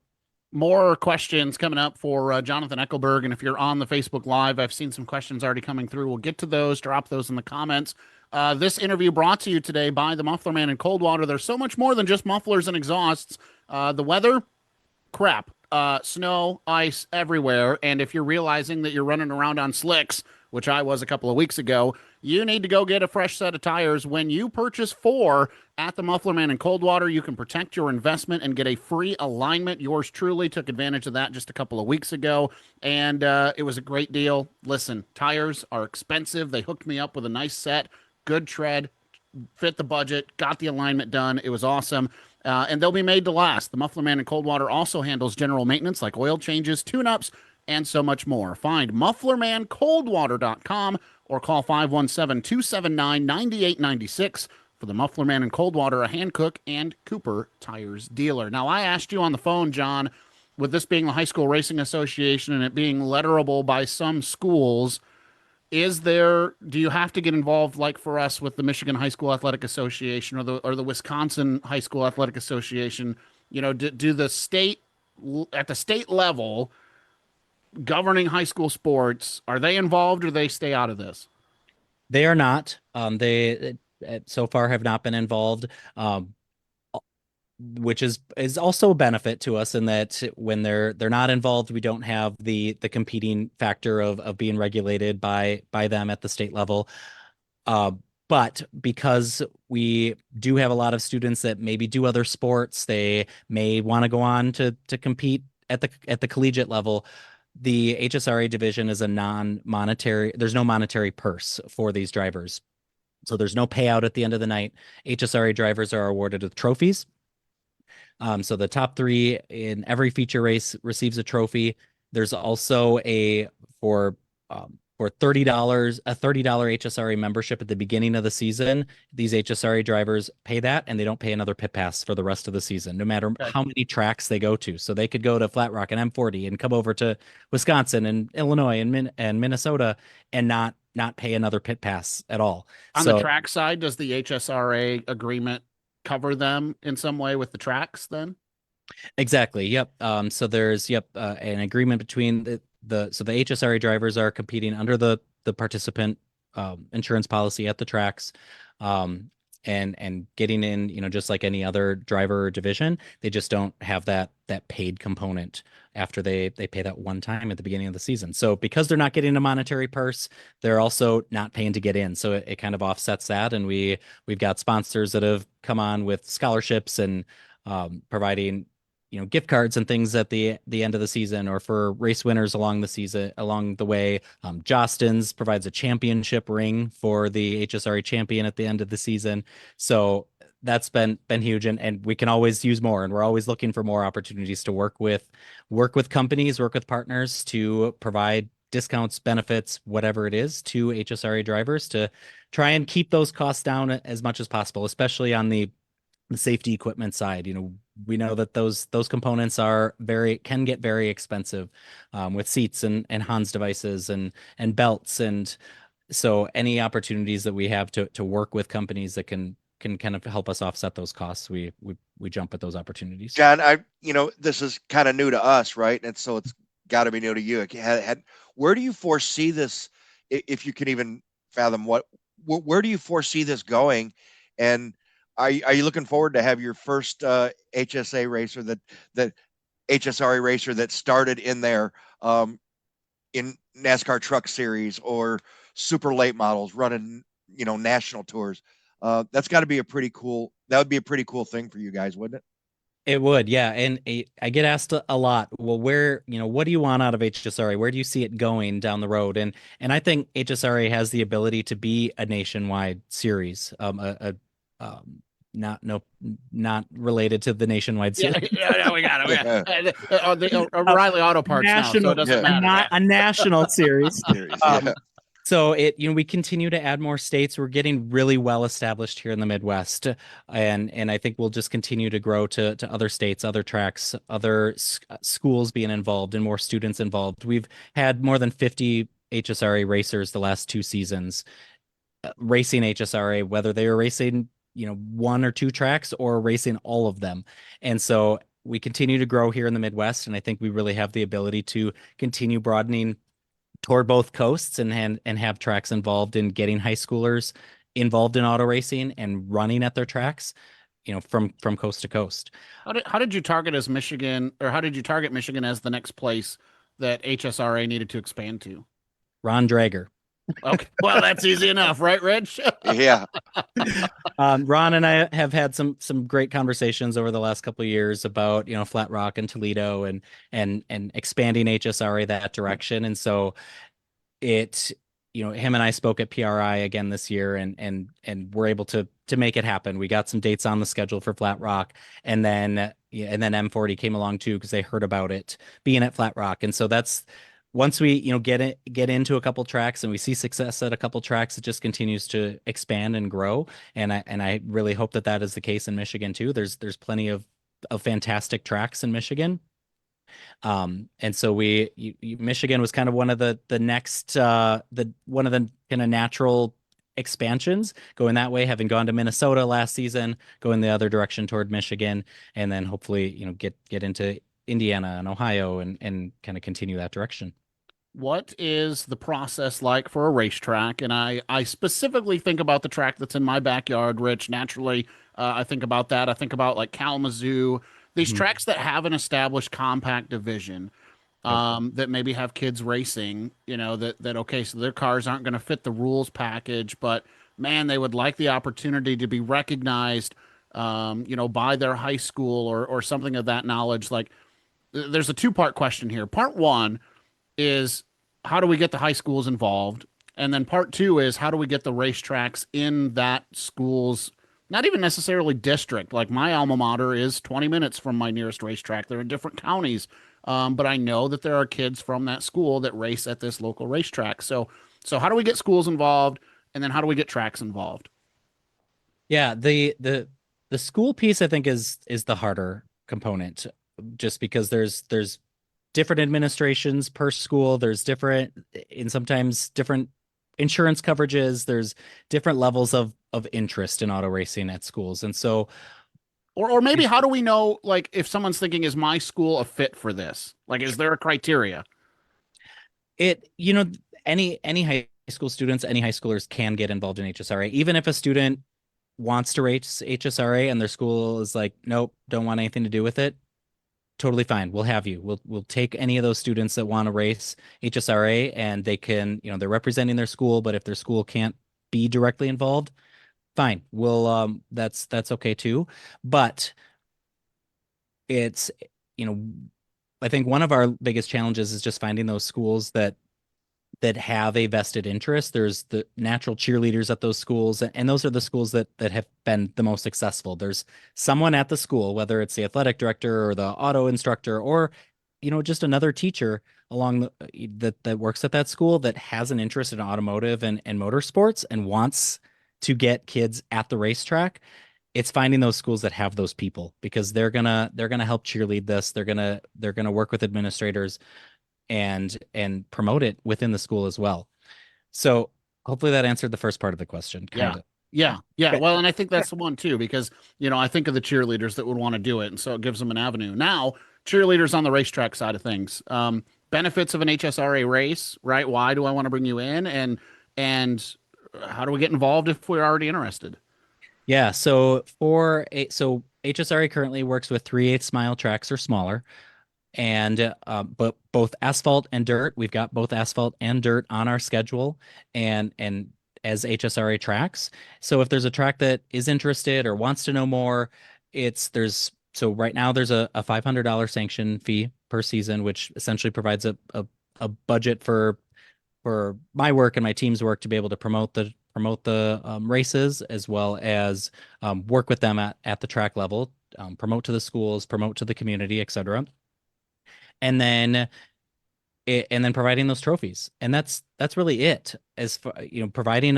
More questions coming up for Jonathan Eckelberg. And if you're on the Facebook Live, I've seen some questions already coming through. We'll get to those. Drop those in the comments. This interview brought to you today by the Muffler Man in Coldwater. There's so much more than just mufflers and exhausts. The weather, crap. Snow, ice everywhere. And if you're realizing that you're running around on slicks, which I was a couple of weeks ago, you need to go get a fresh set of tires. When you purchase 4 at the Muffler Man in Coldwater, you can protect your investment and get a free alignment. Yours truly took advantage of that just a couple of weeks ago, and it was a great deal. Listen, tires are expensive. They hooked me up with a nice set, good tread, fit the budget, got the alignment done. It was awesome. And they'll be made to last. The Muffler Man in Coldwater also handles general maintenance like oil changes, tune-ups, and so much more. Find mufflermancoldwater.com or call 517-279-9896 for the Muffler Man in Coldwater, a Hankook and Cooper tires dealer. Now, I asked you on the phone, John, with this being the High School Racing Association and it being letterable by some schools, do you have to get involved, like for us with the Michigan High School Athletic Association or the Wisconsin High School Athletic Association? Do the state, at the state level, governing high school sports, are they involved, or they stay out of this? They are not. They so far have not been involved, which is also a benefit to us in that when they're not involved, we don't have the competing factor of being regulated by them at the state level. But because we do have a lot of students that maybe do other sports, they may want to go on to compete at the collegiate level. The HSRA division is a non-monetary, there's no monetary purse for these drivers. So there's no payout at the end of the night. HSRA drivers are awarded with trophies. So the top 3 in every feature race receives a trophy. There's also for $30, a $30 HSRA membership at the beginning of the season. These HSRA drivers pay that, and they don't pay another pit pass for the rest of the season, no matter how many tracks they go to. So they could go to Flat Rock and M40 and come over to Wisconsin and Illinois and Minnesota and not pay another pit pass at all. On the track side, does the HSRA agreement cover them in some way with the tracks then? Exactly. Yep. So there's an agreement between the HSRA drivers are competing under the participant insurance policy at the tracks, and getting in, just like any other driver division. They just don't have that paid component after they pay that one time at the beginning of the season. So because they're not getting a monetary purse, they're also not paying to get in. So it kind of offsets that. And we've got sponsors that have come on with scholarships and providing gift cards and things at the end of the season, or for race winners along the way. Jostens provides a championship ring for the HSRA champion at the end of the season. So that's been huge, and we can always use more, and we're always looking for more opportunities to work with companies, work with partners to provide discounts, benefits, whatever it is, to HSRA drivers to try and keep those costs down as much as possible, especially on the safety equipment side. We know that those components can get very expensive, with seats and Hans devices and belts. And so any opportunities that we have to work with companies that can kind of help us offset those costs, we jump at those opportunities. John, this is kind of new to us, right? And so it's got to be new to you. Where do you foresee this if you can even fathom where do you foresee this going? And are you looking forward to have your first HSA racer that HSRA racer that started in there in NASCAR Truck Series or super late models running, national tours? That's got to be that would be a pretty cool thing for you guys, wouldn't it? It would, yeah. And I get asked a lot, well, what do you want out of HSRA? Where do you see it going down the road? And I think HSRA has the ability to be a nationwide series, not related to the nationwide series. Yeah, we got it. The O'Reilly Auto Parts national, now, so it doesn't matter. A national series. Yeah. So we continue to add more states. We're getting really well established here in the Midwest, and I think we'll just continue to grow to other states, other tracks, other schools being involved, and more students involved. We've had more than 50 HSRA racers the last 2 seasons racing HSRA, whether they were racing 1 or 2 tracks or racing all of them. And so we continue to grow here in the Midwest, and I think we really have the ability to continue broadening toward both coasts and have tracks involved in getting high schoolers involved in auto racing and running at their tracks, from coast to coast. How did you target Michigan as the next place that HSRA needed to expand to? Ron Drager. Okay, well, that's easy enough, right, Rich? Yeah. Ron and I have had some great conversations over the last couple of years about Flat Rock and Toledo and expanding HSRA that direction. And so him and I spoke at PRI again this year, and we're able to make it happen. We got some dates on the schedule for Flat Rock, and then M40 came along too because they heard about it being at Flat Rock. And so that's, once we get into a couple tracks and we see success at a couple tracks, it just continues to expand and grow. And I really hope that is the case in Michigan too. There's plenty of fantastic tracks in Michigan. And so Michigan was kind of one of the next one of the kind of natural expansions going that way, having gone to Minnesota last season, going the other direction toward Michigan, and then hopefully get into Indiana and Ohio and kind of continue that direction. What is the process like for a racetrack? And I specifically think about the track that's in my backyard, Rich. Naturally, I think about that. I think about like Kalamazoo, these tracks that have an established compact division, that maybe have kids racing, okay, so their cars aren't going to fit the rules package, but man, they would like the opportunity to be recognized, by their high school or something of that knowledge. Like, there's a 2-part question here. Part 1 is, how do we get the high schools involved? And then part 2 is, how do we get the racetracks in that school's, not even necessarily district? Like, my alma mater is 20 minutes from my nearest racetrack. They're in different counties. But I know that there are kids from that school that race at this local racetrack. So how do we get schools involved? And then how do we get tracks involved? Yeah, the school piece, I think, is the harder component, just because there's different administrations per school. There's sometimes different insurance coverages. There's different levels of interest in auto racing at schools. And so, or maybe, how do we know, like, if someone's thinking, is my school a fit for this? Like, is there a criteria? Any high school students, any high schoolers can get involved in HSRA. Even if a student wants to race HSRA and their school is like, nope, don't want anything to do with it, totally fine. We'll have you. We'll take any of those students that want to race HSRA, and they can, they're representing their school, but if their school can't be directly involved, fine. We'll that's okay too. But it's, I think one of our biggest challenges is just finding those schools that have a vested interest. There's the natural cheerleaders at those schools, and those are the schools that have been the most successful. There's someone at the school, whether it's the athletic director or the auto instructor, or just another teacher that works at that school that has an interest in automotive and motorsports and wants to get kids at the racetrack. It's finding those schools that have those people, because they're gonna help cheerlead this. They're gonna work with administrators and promote it within the school as well. So hopefully that answered the first part of the question. Yeah. Well, and I think that's the one too, because, I think of the cheerleaders that would want to do it. And so it gives them an avenue. Now, cheerleaders on the racetrack side of things. benefits of an HSRA race, right? Why do I want to bring you in, and how do we get involved if we're already interested? Yeah, so HSRA currently works with 3/8 mile tracks or smaller, and but both asphalt and dirt. We've got both asphalt and dirt on our schedule, and as HSRA tracks. So if there's a track that is interested or wants to know more, so right now there's a $500 sanction fee per season, which essentially provides a budget for my work and my team's work to be able to promote the races, as well as work with them at the track level, promote to the schools, promote to the community, etc. And then providing those trophies. And that's really it, as far, providing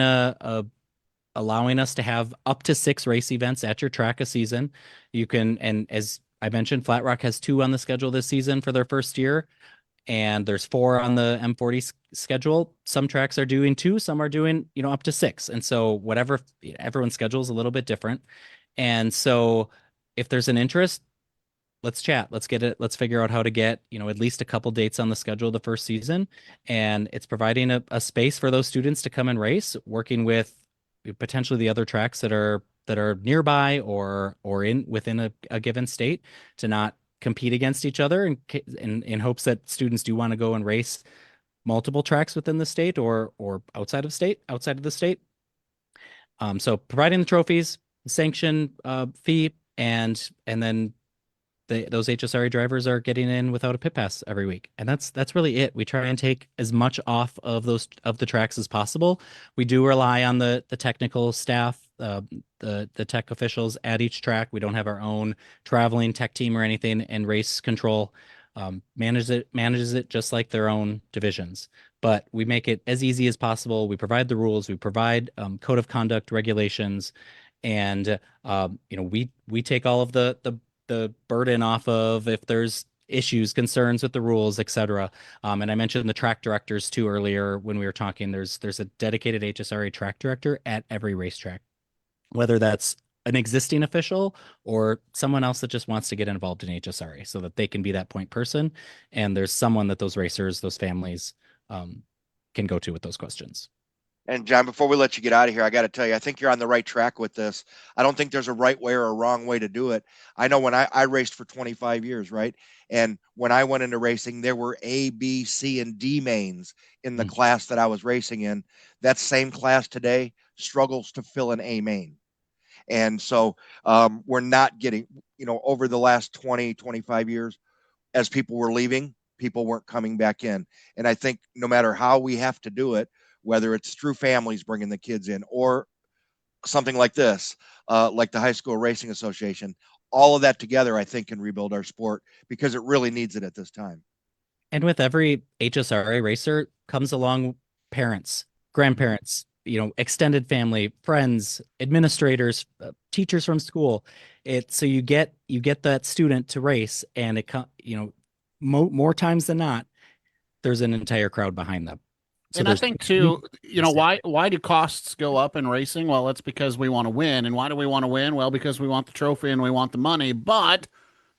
allowing us to have up to 6 race events at your track a season. You can, and as I mentioned, Flat Rock has 2 on the schedule this season for their first year, and there's 4 on the M40 schedule. Some tracks are doing 2, some are doing, up to 6. And so whatever, everyone's schedule is a little bit different. And so if there's an interest, let's chat. Let's get it. Let's figure out how to get, at least a couple dates on the schedule the first season. And it's providing a space for those students to come and race, working with potentially the other tracks that are nearby or within a given state, to not compete against each other in hopes that students do want to go and race multiple tracks within the state or outside of the state. So providing the trophies, sanction fee, and then those HSRA drivers are getting in without a pit pass every week. And that's really it. We try and take as much off of the tracks as possible. We do rely on the technical staff, the tech officials at each track. We don't have our own traveling tech team or anything, and race control manages it just like their own divisions. But we make it as easy as possible. We provide the rules, we provide code of conduct regulations, and we take all of the burden off of if there's issues, concerns with the rules, etc. And I mentioned the track directors too earlier when we were talking. There's a dedicated HSRA track director at every racetrack, whether that's an existing official or someone else that just wants to get involved in HSRA, so that they can be that point person. And there's someone that those racers, those families can go to with those questions. And John, before we let you get out of here, I got to tell you, I think you're on the right track with this. I don't think there's a right way or a wrong way to do it. I know when I raced for 25 years, right? And when I went into racing, there were A, B, C, and D mains in the class that I was racing in. That same class today struggles to fill an A main. And so we're not getting, over the last 20, 25 years, as people were leaving, people weren't coming back in. And I think no matter how we have to do it, whether it's through families bringing the kids in or something like this, like the High School Racing Association, all of that together, I think, can rebuild our sport, because it really needs it at this time. And with every HSRA racer comes along parents, grandparents, extended family, friends, administrators, teachers from school. So you get that student to race, and more times than not, there's an entire crowd behind them. So and I think too, why do costs go up in racing? Well, it's because we want to win. And why do we want to win? Well, because we want the trophy and we want the money. But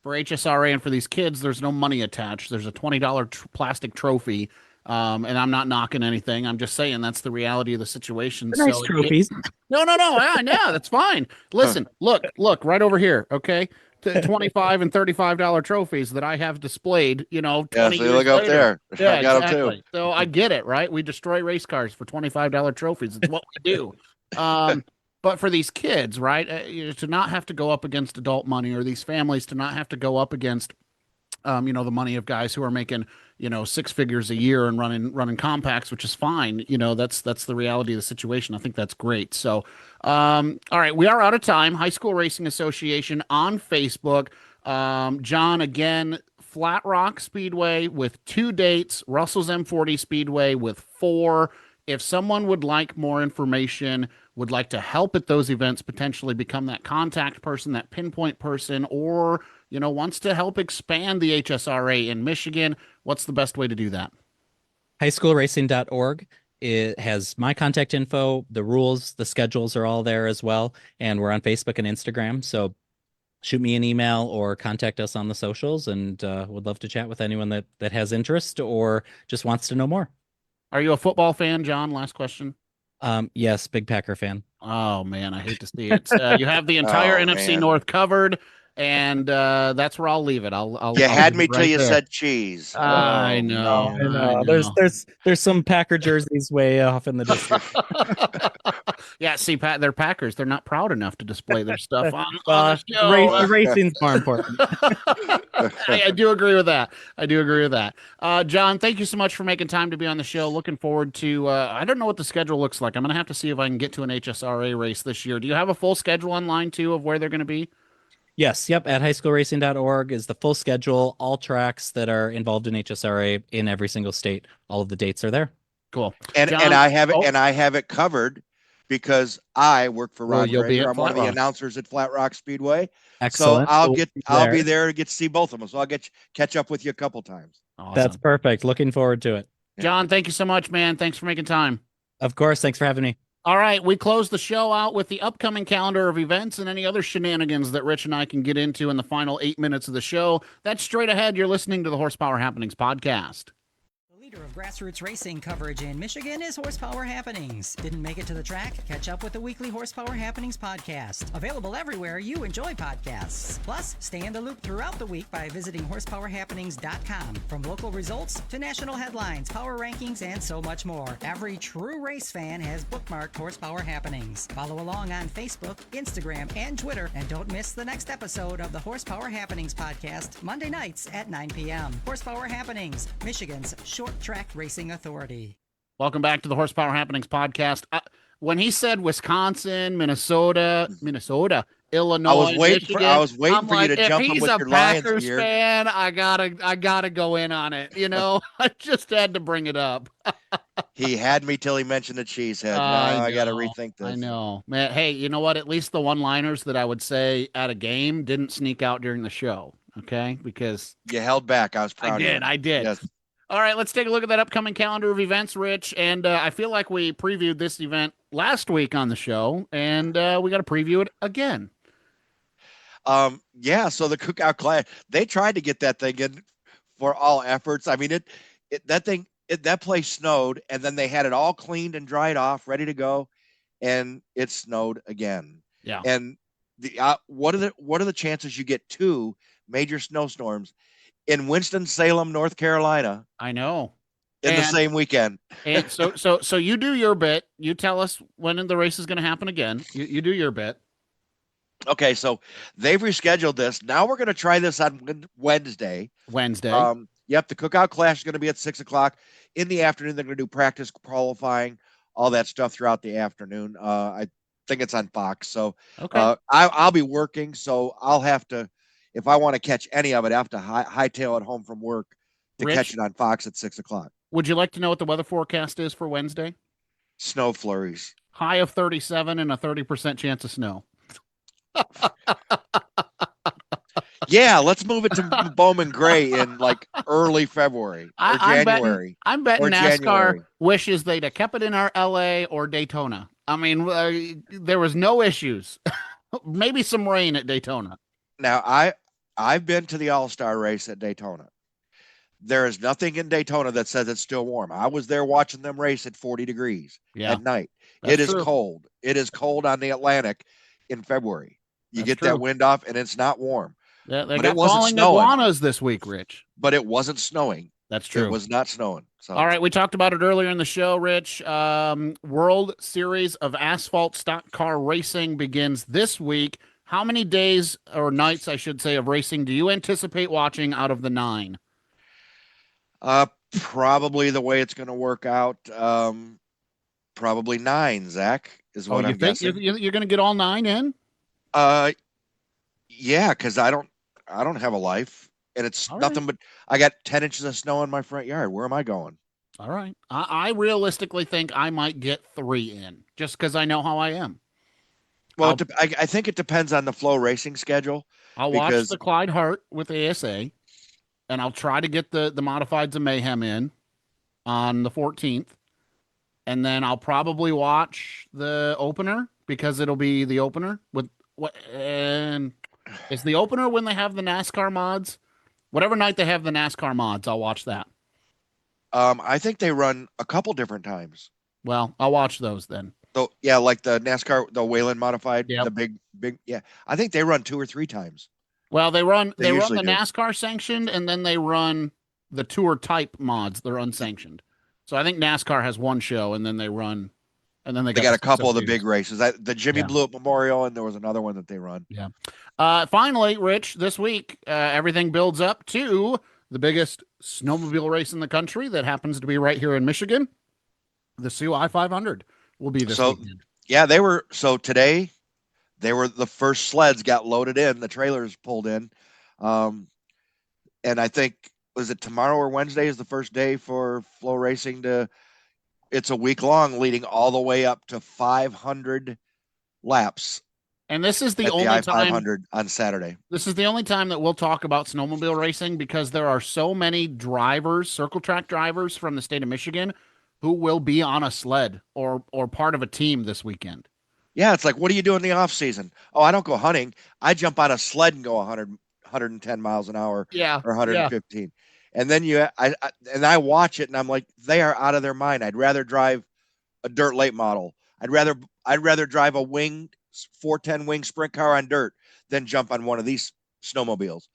for HSRA and for these kids, there's no money attached. There's a $20 plastic trophy. And I'm not knocking anything. I'm just saying that's the reality of the situation. Nice trophies. No. Yeah, that's fine. Listen, look, right over here. Okay. $25 and $35 trophies that I have displayed, 20 years look up there. Yeah, I got exactly. them too. So I get it, right? We destroy race cars for $25 trophies. It's what we do. But for these kids, right, to not have to go up against adult money, or these families to not have to go up against, the money of guys who are making, 6 figures a year and running compacts, which is fine. That's the reality of the situation. I think that's great. So, all right, we are out of time. High School Racing Association on Facebook. John, again, Flat Rock Speedway with 2 dates, Russell's M40 Speedway with 4. If someone would like more information, would like to help at those events, potentially become that contact person, that pinpoint person, or wants to help expand the HSRA in Michigan, what's the best way to do that? highschoolracing.org. It has my contact info, the rules, the schedules are all there as well. And we're on Facebook and Instagram. So shoot me an email or contact us on the socials, and would love to chat with anyone that has interest or just wants to know more. Are you a football fan, John? Last question. Yes, big Packer fan. Oh man, I hate to see it. You have the entire Oh, NFC man. North covered, and that's where I'll leave it. I'll You had leave me it till right you there. said cheese. I Oh, know. man. I know. There's some Packer jerseys way off in the distance. Yeah, see, they're Packers. They're not proud enough to display their stuff on the show. The racing's more important. I do agree with that. I do agree with that. John, thank you so much for making time to be on the show. Looking forward to, I don't know what the schedule looks like. I'm going to have to see if I can get to an HSRA race this year. Do you have a full schedule online, too, of where they're going to be? Yes, yep. At highschoolracing.org is the full schedule, all tracks that are involved in HSRA in every single state. All of the dates are there. Cool. And John, I have it covered because I work for Ron you'll be Granger. at I'm one of Flat the Rock. announcers at Flat Rock Speedway. Excellent. So I'll there. be there to get to see both of them. So I'll catch up with you a couple times. Awesome. That's perfect. Looking forward to it. John, thank you so much, man. Thanks for making time. Of course. Thanks for having me. All right, we close the show out with the upcoming calendar of events and any other shenanigans that Rich and I can get into in the final 8 minutes of the show. That's straight ahead. You're listening to the Horsepower Happenings podcast. The leader of grassroots racing coverage in Michigan is Horsepower Happenings. Didn't make it to the track? Catch up with the weekly Horsepower Happenings podcast. Available everywhere you enjoy podcasts. Plus, stay in the loop throughout the week by visiting horsepowerhappenings.com. From local results to national headlines, power rankings, and so much more. Every true race fan has bookmarked Horsepower Happenings. Follow along on Facebook, Instagram, and Twitter. And don't miss the next episode of the Horsepower Happenings podcast, Monday nights at 9 p.m. Horsepower Happenings, Michigan's short track racing authority. Welcome back to the Horsepower Happenings podcast. When he said Wisconsin, Minnesota, Illinois, I was waiting I'm for like, you to if jump in he's with a your Lions Packers gear. fan, I gotta go in on it. You know, I just had to bring it up. He had me till he mentioned the cheesehead. Now I got to rethink this. I know, man. Hey, you know what? At least the one-liners that I would say at a game didn't sneak out during the show. Okay, because you held back. I was proud. I did. Yes. All right, let's take a look at that upcoming calendar of events, Rich. And I feel like we previewed this event last week on the show, and we got to preview it again. Yeah. So the Cookout Clash, they tried to get that thing in for all efforts. I mean, that place snowed, and then they had it all cleaned and dried off, ready to go, and it snowed again. Yeah. And the what are the chances you get 2 major snowstorms in Winston-Salem, North Carolina? I know. In the same weekend. And so you do your bit. You tell us when the race is going to happen again. You do your bit. Okay, so they've rescheduled this. Now we're going to try this on Wednesday. Yep, the Cookout Clash is going to be at 6:00 in the afternoon. They're going to do practice qualifying, all that stuff throughout the afternoon. I think it's on Fox. So okay. I'll be working, so I'll have to, if I want to catch any of it, I have to hightail it home from work to catch it on Fox at 6:00. Would you like to know what the weather forecast is for Wednesday? Snow flurries. High of 37 and a 30% chance of snow. Yeah, let's move it to Bowman Gray in like early February or January. I'm betting NASCAR January. wishes they'd have kept it in our LA or Daytona. I mean, there was no issues. Maybe some rain at Daytona. Now, I've been to the All-Star race at Daytona. There is nothing in Daytona that says it's still warm. I was there watching them race at 40 degrees at night. It is cold. It is cold on the Atlantic in February. You get that wind off, and it's not warm. Yeah, they got falling iguanas this week, Rich. But it wasn't snowing. That's true. It was not snowing. So. All right, we talked about it earlier in the show, Rich. World Series of Asphalt Stock Car Racing begins this week. How many days or nights, I should say, of racing do you anticipate watching out of the 9? Probably the way it's going to work out. Probably 9, Zach, is what I'm guessing. You're going to get all 9 in? Yeah, because I don't have a life, and it's nothing but I got 10 inches of snow in my front yard. Where am I going? All right. I realistically think I might get 3 in just because I know how I am. Well, I think it depends on the Flow Racing schedule. I'll watch the Clyde Hart with ASA, and I'll try to get the Modifieds of Mayhem in on the 14th. And then I'll probably watch the opener because it'll be the opener with what and Is the opener when they have the NASCAR mods? Whatever night they have the NASCAR mods, I'll watch that. I think they run a couple different times. Well, I'll watch those then. So yeah, like the NASCAR, the Wayland modified, Yep. the big. Yeah, I think they run 2 or 3 times. Well, they run the usually do. NASCAR sanctioned, and then they run the tour type mods. They're unsanctioned. So I think NASCAR has one show, and then they run, and then they got a couple of the 602s. big races. The Jimmy Blewett Memorial, and there was another one that they run. Yeah. Finally, Rich, this week, everything builds up to the biggest snowmobile race in the country that happens to be right here in Michigan. The Sioux I-500 will be this weekend. Yeah, today they were the first sleds got loaded in, the trailers pulled in. And I think, was it tomorrow or Wednesday is the first day for Flow Racing it's a week long leading all the way up to 500 laps. And this is the only I-500 on Saturday. This is the only time that we'll talk about snowmobile racing because there are so many drivers, circle track drivers from the state of Michigan who will be on a sled or part of a team this weekend. Yeah, it's like, what do you do in the off season? Oh, I don't go hunting. I jump on a sled and go 110 miles an hour. Yeah, or 115. Yeah. And then I watch it and I'm like, they are out of their mind. I'd rather drive a dirt late model. I'd rather drive a 410 wing sprint car on dirt than jump on one of these snowmobiles.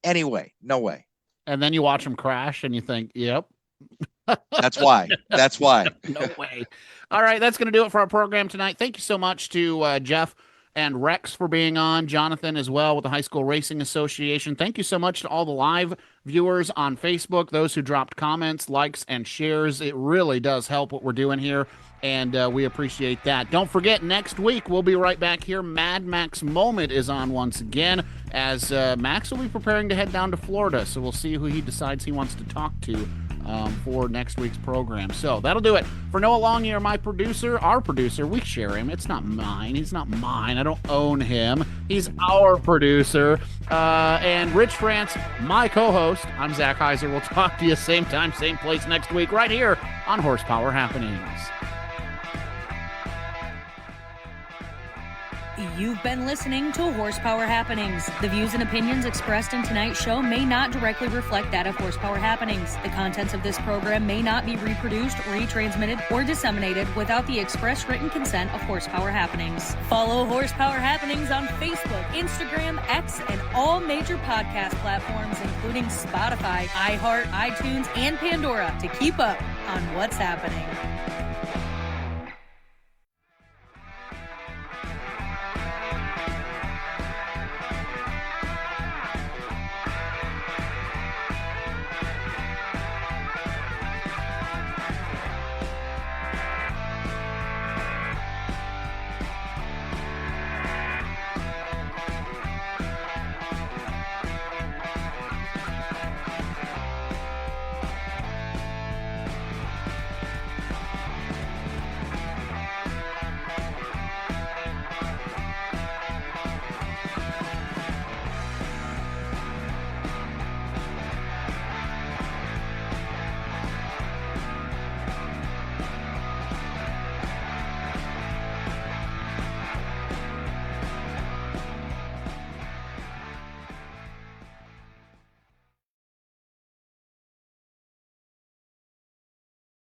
Anyway, no way. And then you watch them crash and you think, yep. That's why. No way. All right, that's going to do it for our program tonight. Thank you so much to Jeff and Rex for being on, Jonathan as well with the High School Racing Association. Thank you so much to all the live viewers on Facebook, those who dropped comments, likes, and shares. It really does help what we're doing here, and we appreciate that. Don't forget, next week we'll be right back here. Mad Max Moment is on once again, as Max will be preparing to head down to Florida, so we'll see who he decides he wants to talk to for next week's program. So that'll do it. For Noah Longyear, our producer, we share him. It's not mine. He's not mine. I don't own him. He's our producer. And Rich France, my co-host. I'm Zach Heiser. We'll talk to you same time, same place next week right here on Horsepower Happenings. You've been listening to Horsepower Happenings. The views and opinions expressed in tonight's show may not directly reflect that of Horsepower Happenings. The contents of this program may not be reproduced, retransmitted, or disseminated without the express written consent of Horsepower Happenings. Follow Horsepower Happenings on Facebook, Instagram, X, and all major podcast platforms, including Spotify, iHeart, iTunes, and Pandora, to keep up on what's happening.